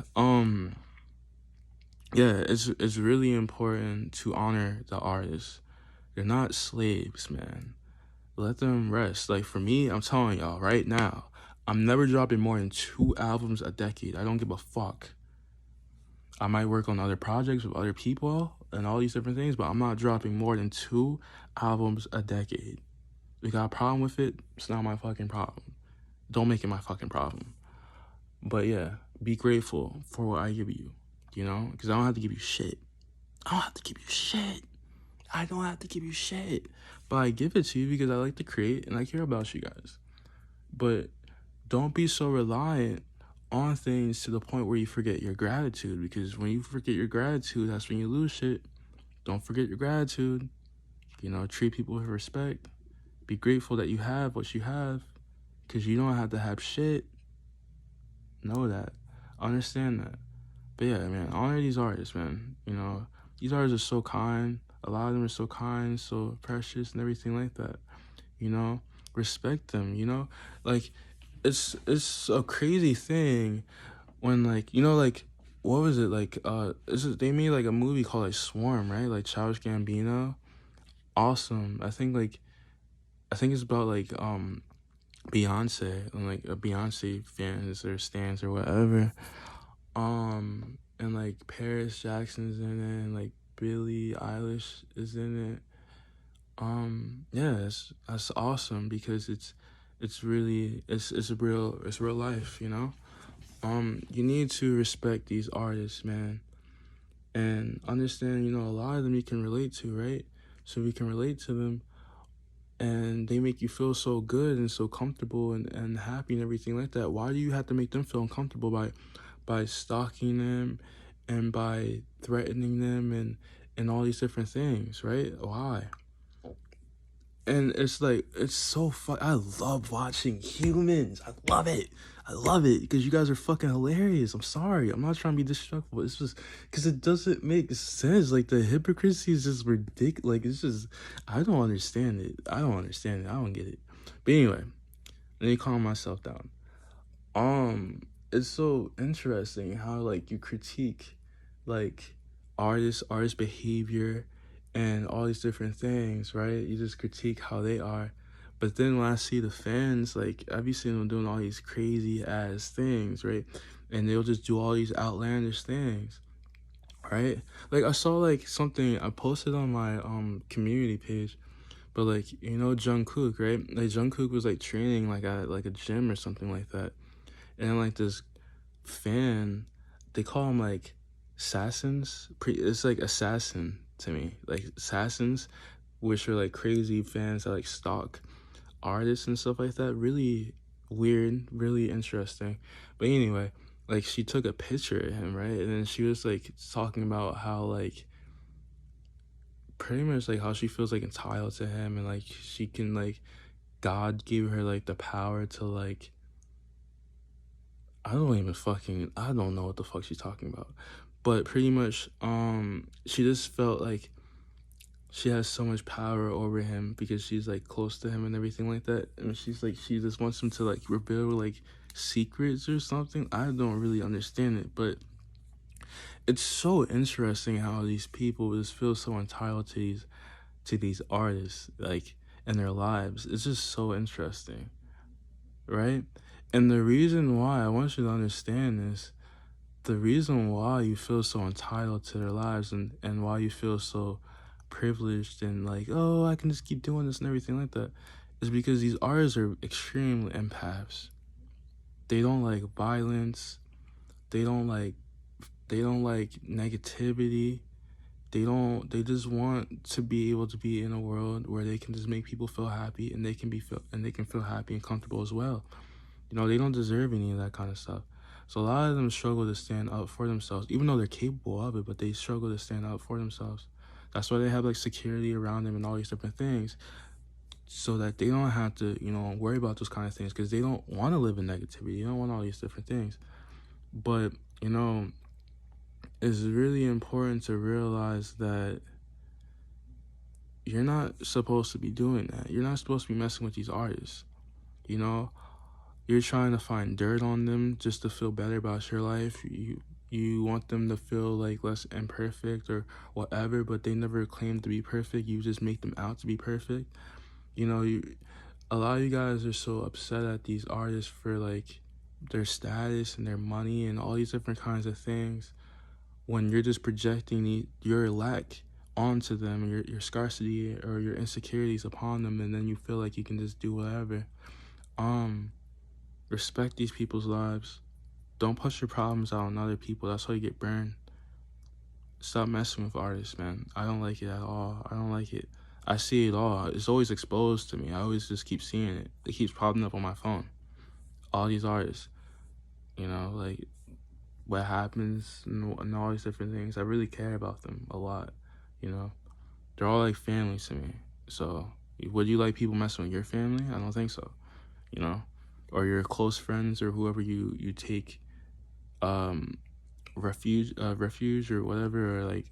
[SPEAKER 1] yeah, it's really important to honor the artists. They're not slaves, man. Let them rest. Like, for me, I'm telling y'all right now, I'm never dropping more than 2 albums a decade. I don't give a fuck. I might work on other projects with other people and all these different things, but I'm not dropping more than 2 albums a decade. If you got a problem with it, it's not my fucking problem. Don't make it my fucking problem. But yeah, be grateful for what I give you, you know? Because I don't have to give you shit. I don't have to give you shit. But I give it to you because I like to create and I care about you guys. But don't be so reliant on things to the point where you forget your gratitude, because when you forget your gratitude, that's when you lose shit. Don't forget your gratitude. You know, treat people with respect. Be grateful that you have what you have, because you don't have to have shit. Know that. Understand that. But yeah, man, honor these artists, man. You know, these artists are so kind. A lot of them are so kind, so precious, and everything like that. You know, respect them. You know, like it's a crazy thing when, like, you know, like, what was it, like, they made like a movie called like Swarm, right? Like Childish Gambino. Awesome. I think it's about like Beyonce, and like a Beyonce fans or stans or whatever. And like Paris Jackson's in it, and like Billie Eilish is in it. Yeah, that's awesome, because it's really it's real life, you know. You need to respect these artists, man, and understand, you know, a lot of them you can relate to, right? So we can relate to them, and they make you feel so good and so comfortable and happy and everything like that. Why do you have to make them feel uncomfortable by stalking them and by threatening them and all these different things, right? Why? And it's like, it's so fun. I love watching humans. I love it. I love it because you guys are fucking hilarious. I'm sorry. I'm not trying to be disrespectful. It's just because it doesn't make sense. Like, the hypocrisy is just ridiculous. Like, it's just, I don't understand it. I don't understand it. I don't get it. But anyway, let me calm myself down. It's so interesting how, like, you critique, like, artist behavior and all these different things, right? You just critique how they are. But then when I see the fans, like, I be seeing them doing all these crazy ass things, right? And they'll just do all these outlandish things, right? Like, I saw like something I posted on my community page, but like, you know, Jungkook, right? Like, Jungkook was like training like at like a gym or something like that. And like this fan, they call them like assassins. It's like assassin to me, like assassins, which are like crazy fans that like stalk artists and stuff like that. Really weird, really interesting. But anyway, like, she took a picture of him, right? And then she was like talking about how, like, pretty much like how she feels like entitled to him, and like she can, like, God gave her like the power to, like, I don't know what the fuck she's talking about. But pretty much, she just felt like she has so much power over him because she's like close to him and everything like that. And she's like, she just wants him to like reveal like secrets or something. I don't really understand it, but it's so interesting how these people just feel so entitled to these artists, like, in their lives. It's just so interesting, right? And the reason why I want you to understand this, the reason why you feel so entitled to their lives, and why you feel so privileged and like, oh, I can just keep doing this and everything like that, is because these artists are extremely empaths. They don't like violence. They don't like negativity. They just want to be able to be in a world where they can just make people feel happy, and they can feel happy and comfortable as well. You know, they don't deserve any of that kind of stuff. So a lot of them struggle to stand up for themselves, even though they're capable of it, but they struggle to stand up for themselves. That's why they have like security around them and all these different things, so that they don't have to, you know, worry about those kind of things, because they don't want to live in negativity. They don't want all these different things. But, you know, it's really important to realize that you're not supposed to be doing that. You're not supposed to be messing with these artists. You know, you're trying to find dirt on them just to feel better about your life. You want them to feel like less imperfect or whatever, but they never claim to be perfect. You just make them out to be perfect. You know, a lot of you guys are so upset at these artists for like their status and their money and all these different kinds of things, when you're just projecting your lack onto them, and your scarcity or your insecurities upon them, and then you feel like you can just do whatever. Respect these people's lives. Don't push your problems out on other people. That's how you get burned. Stop messing with artists, man. I don't like it at all. I don't like it. I see it all. It's always exposed to me. I always just keep seeing it. It keeps popping up on my phone. All these artists. like what happens and all these different things. I really care about them a lot, you know. They're all like families to me. So, would you like people messing with your family? I don't think so, you know, or your close friends or whoever you take um refuge or whatever, or like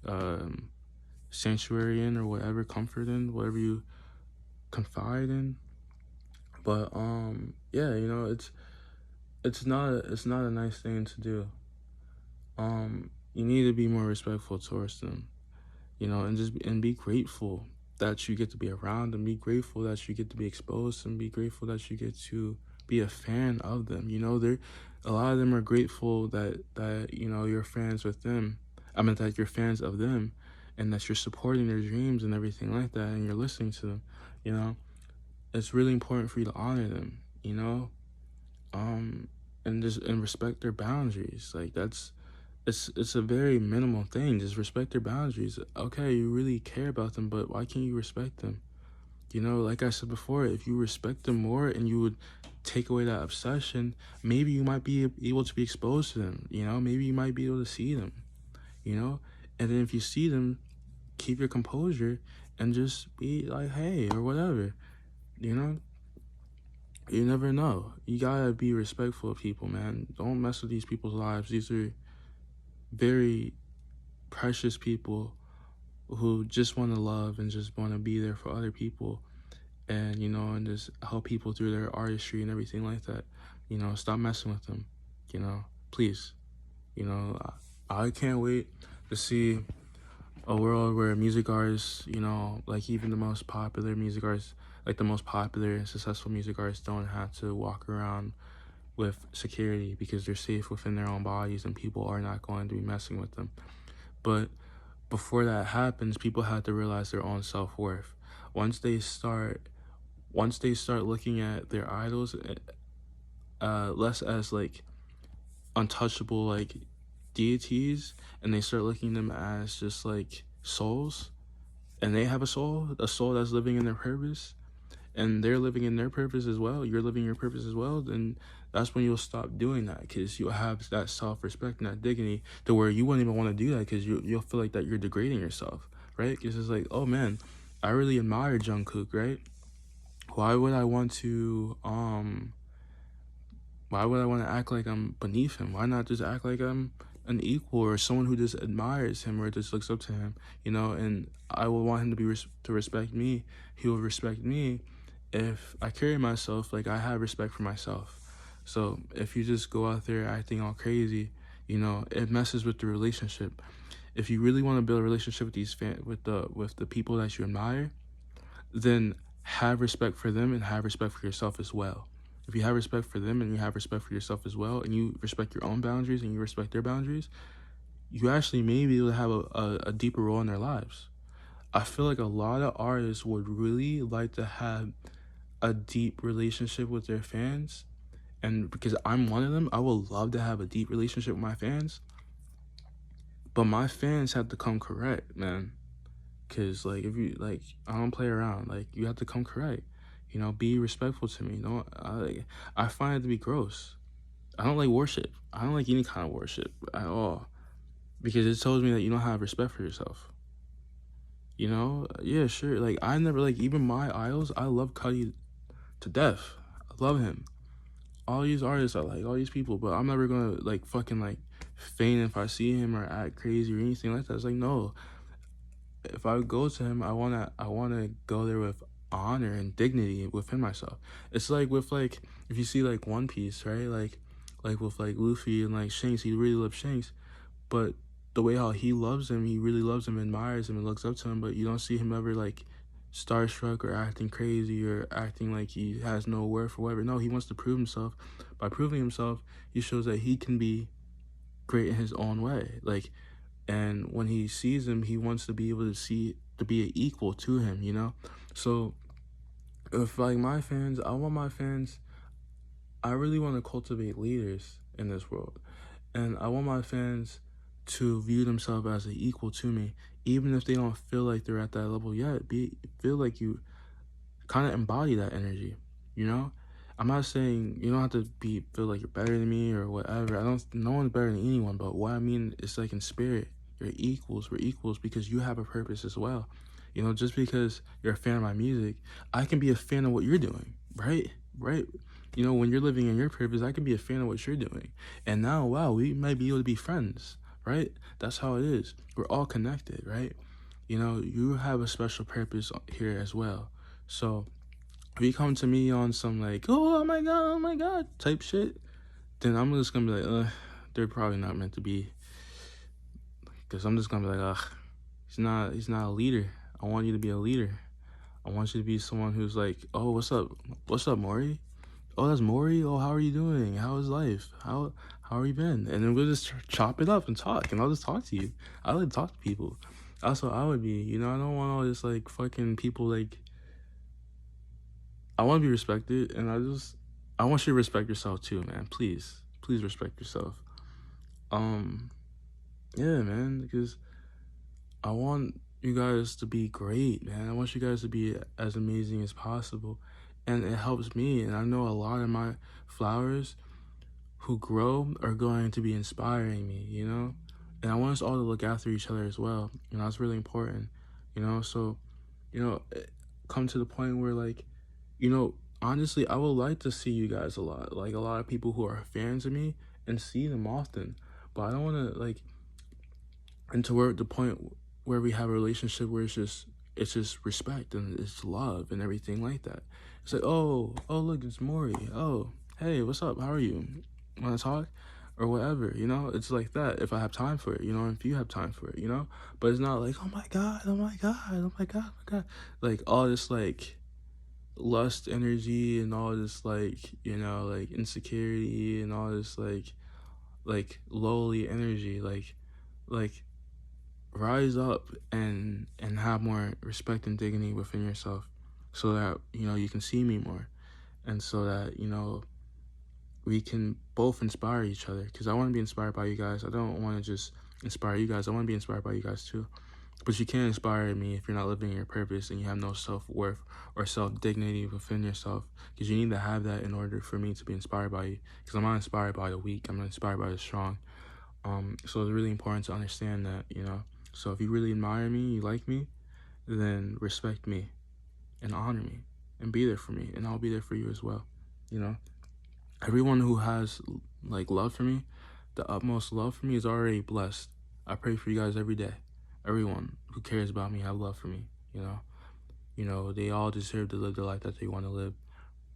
[SPEAKER 1] sanctuary in, or whatever, comfort in, whatever you confide in. But yeah, it's not a nice thing to do. You need to be more respectful towards them, and be grateful that you get to be around them. Be grateful that you get to be exposed, and be grateful that you get to be a fan of them. They're a lot of them are grateful that you're fans with them. I mean that you're fans of them, and that you're supporting their dreams and everything like that, and you're listening to them. You know, it's really important for you to honor them. Um, and respect their boundaries. Like it's a very minimal thing. Just respect their boundaries. Okay, you really care about them, but why can't you respect them? Like I said before, if you respect them more and you would take away that obsession, maybe you might be able to be exposed to them. Maybe you might be able to see them. And then if you see them, keep your composure and just be like, hey, or whatever. You know, you never know. You gotta be respectful of people, man. Don't mess with these people's lives. These are very precious people who just want to love and just want to be there for other people, and just help people through their artistry and everything like that. Stop messing with them. Please. I can't wait to see a world where music artists, like even the most popular music artists, like the most popular and successful music artists, don't have to walk around with security because they're safe within their own bodies and people are not going to be messing with them. But before that happens, people have to realize their own self-worth. Once they start looking at their idols less as like untouchable like deities, and they start looking at them as just like souls, and they have a soul that's living in their purpose, and they're living in their purpose as well, you're living your purpose as well, then that's when you'll stop doing that, because you'll have that self-respect and that dignity to where you won't even want to do that, because you'll feel like that you're degrading yourself, right? Because it's like, oh man, I really admire Jungkook, right? Why would I want to act like I'm beneath him? Why not just act like I'm an equal, or someone who just admires him or just looks up to him, and I will want him to to respect me. He will respect me if I carry myself like I have respect for myself. So if you just go out there acting all crazy, it messes with the relationship. If you really want to build a relationship with the people that you admire, then have respect for them and have respect for yourself as well. If you have respect for them and you have respect for yourself as well, and you respect your own boundaries and you respect their boundaries, you actually may be able to have a deeper role in their lives. I feel like a lot of artists would really like to have a deep relationship with their fans. And because I'm one of them, I would love to have a deep relationship with my fans. But my fans have to come correct, man. Because, like, if you, like, I don't play around. Like, you have to come correct. Be respectful to me. I find it to be gross. I don't like worship. I don't like any kind of worship at all. Because it tells me that you don't have respect for yourself. Yeah, sure. Like, I never, like, even my idols, I love Cudi to death. I love him. All these artists I like, all these people, but I'm never gonna, like, fucking, like, faint if I see him or act crazy or anything like that. It's like, no. If I go to him, I wanna go there with honor and dignity within myself. It's like with, like, if you see like One Piece, right? Like with like Luffy and like Shanks, he really loves Shanks, but the way how he loves him, he really loves him, admires him, and looks up to him. But you don't see him ever like starstruck or acting crazy or acting like he has no worth or whatever. No, he wants to prove himself. By proving himself, he shows that he can be great in his own way. Like, and when he sees him, he wants to be able to be an equal to him. So if like I really want to cultivate leaders in this world, and I want my fans to view themselves as an equal to me, even if they don't feel like they're at that level yet. Feel like you kind of embody that energy. I'm not saying you don't have to feel like you're better than me or whatever. No one's better than anyone, but what I mean is like in spirit, you're equals. We're equals because you have a purpose as well. You know, just because you're a fan of my music, I can be a fan of what you're doing, right? Right? You know, when you're living in your purpose, I can be a fan of what you're doing. And now, wow, we might be able to be friends, right? That's how it is. We're all connected, right? You know, you have a special purpose here as well. So if you come to me on some like, oh my god type shit, then I'm just gonna be like, they're probably not meant to be. Because I'm just gonna be like, he's not a leader. I want you to be a leader. I want you to be someone who's like, oh, what's up, Maury? Oh, that's Maury. Oh, how are you doing? How is life? How are you been? And then we'll just chop it up and talk, and I'll just talk to you. I like to talk to people. That's what I would be. You know, I don't want all this like fucking people like. I want to be respected, and I want you to respect yourself too, man. Please respect yourself. Yeah, man, because I want you guys to be great, man. I want you guys to be as amazing as possible, and it helps me. And I know a lot of my flowers who grow are going to be inspiring me, you know. And I want us all to look after each other as well. You know, that's really important, you know. So, you know, come to the point where like, you know, honestly, I would like to see you guys a lot, like a lot of people who are fans of me, and see them often. But I don't want to like, and to where the point where we have a relationship where it's just respect and it's love and everything like that. It's like, oh look, it's Maury. Oh, hey, what's up? How are you? Want to talk? Or whatever, you know? It's like that if I have time for it, you know, if you have time for it, you know? But it's not like, oh my god, oh my god, oh my god, oh my god. Like all this like lust energy and all this like, you know, like insecurity and all this like lowly energy, like rise up and have more respect and dignity within yourself, so that you know you can see me more, and so that you know we can both inspire each other, because I want to be inspired by you guys. I don't want to just inspire you guys, I want to be inspired by you guys too. But you can't inspire me if you're not living your purpose and you have no self-worth or self-dignity within yourself, because you need to have that in order for me to be inspired by you, because I'm not inspired by the weak, I'm inspired by the strong. So it's really important to understand that, you know. So if you really admire me, you like me, then respect me and honor me and be there for me, and I'll be there for you as well, you know. Everyone who has like love for me, the utmost love for me, is already blessed. I pray for you guys every day. Everyone who cares about me have love for me, you know. You know, they all deserve to live the life that they want to live.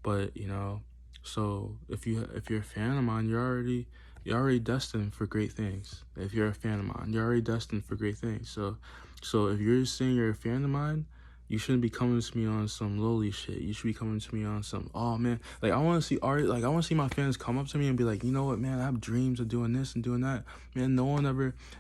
[SPEAKER 1] But, you know, so if you're a fan of mine, you're already destined for great things. If you're a fan of mine, you're already destined for great things. So if you're saying you're a fan of mine, you shouldn't be coming to me on some lowly shit. You should be coming to me on some, oh man, like I want to see art. Like I want to see my fans come up to me and be like, you know what, man, I have dreams of doing this and doing that. Man,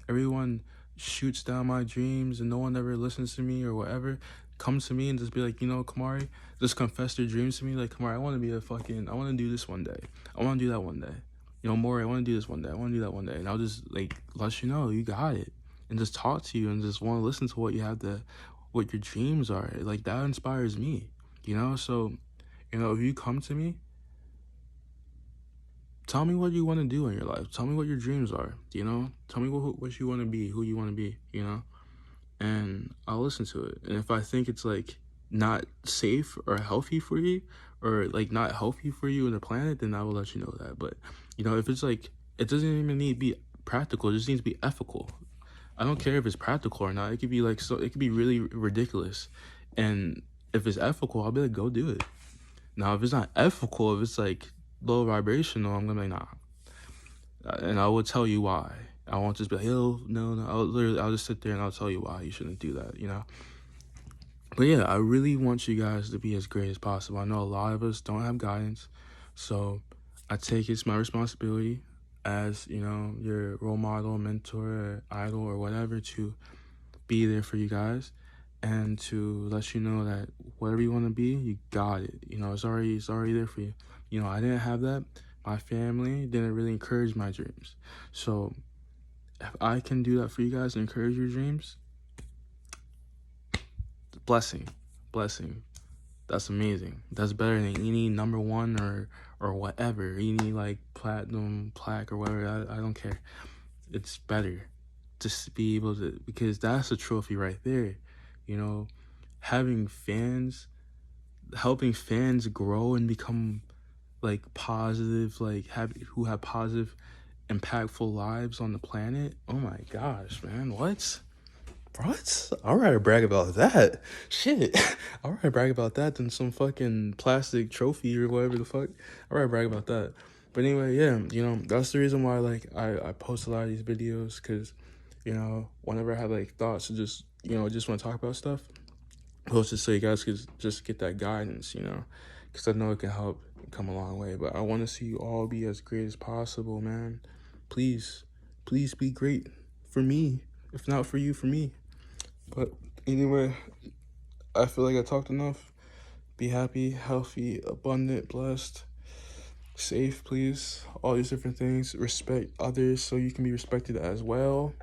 [SPEAKER 1] everyone shoots down my dreams and no one ever listens to me or whatever. Come to me and just be like, you know, Kamari, just confess their dreams to me. Like, Kamari, I want to do this one day. I want to do that one day. You know, Maury, I want to do this one day. I want to do that one day. And I'll just like let you know you got it, and just talk to you and just want to listen to what your dreams are. Like that inspires me, you know. So, you know, if you come to me, tell me what you want to do in your life. Tell me what your dreams are, you know. Tell me what you want to be, who you want to be, you know. And I'll listen to it. And if I think it's like not safe or healthy for you, or like not healthy for you and the planet, then I will let you know that. But you know, if it's like, it doesn't even need to be practical, it just needs to be ethical. I don't care if it's practical or not. It could be like, so it could be really ridiculous. And if it's ethical, I'll be like, go do it. Now if it's not ethical, if it's like low vibrational, I'm gonna be like, nah. And I will tell you why. I won't just be like, oh, no. I'll just sit there and I'll tell you why you shouldn't do that, you know? But yeah, I really want you guys to be as great as possible. I know a lot of us don't have guidance, so I take it's my responsibility as, you know, your role model, mentor, or idol, or whatever, to be there for you guys and to let you know that whatever you want to be, you got it. You know, it's already there for you. You know, I didn't have that. My family didn't really encourage my dreams. So if I can do that for you guys and encourage your dreams, blessing. That's amazing. That's better than any #1 or whatever, any like platinum plaque or whatever. I don't care. It's better just to be able to, because that's a trophy right there. You know, having fans, helping fans grow and become like positive, like who have positive, impactful lives on the planet. Oh my gosh, man, what? I'd rather brag about that. Shit. I'd rather brag about that than some fucking plastic trophy or whatever the fuck. I'd rather brag about that. But anyway, yeah, you know, that's the reason why like I post a lot of these videos, because, you know, whenever I have like thoughts to just, you know, just want to talk about stuff, I post it so you guys could just get that guidance, you know, because I know it can help come a long way. But I want to see you all be as great as possible, man. Please, please be great for me. If not for you, for me. But anyway, I feel like I talked enough. Be happy, healthy, abundant, blessed, safe, please. All these different things. Respect others so you can be respected as well.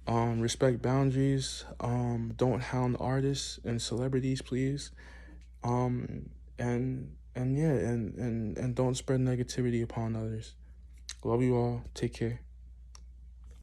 [SPEAKER 1] Respect boundaries. Don't hound artists and celebrities, please. And yeah, and don't spread negativity upon others. Love you all. Take care.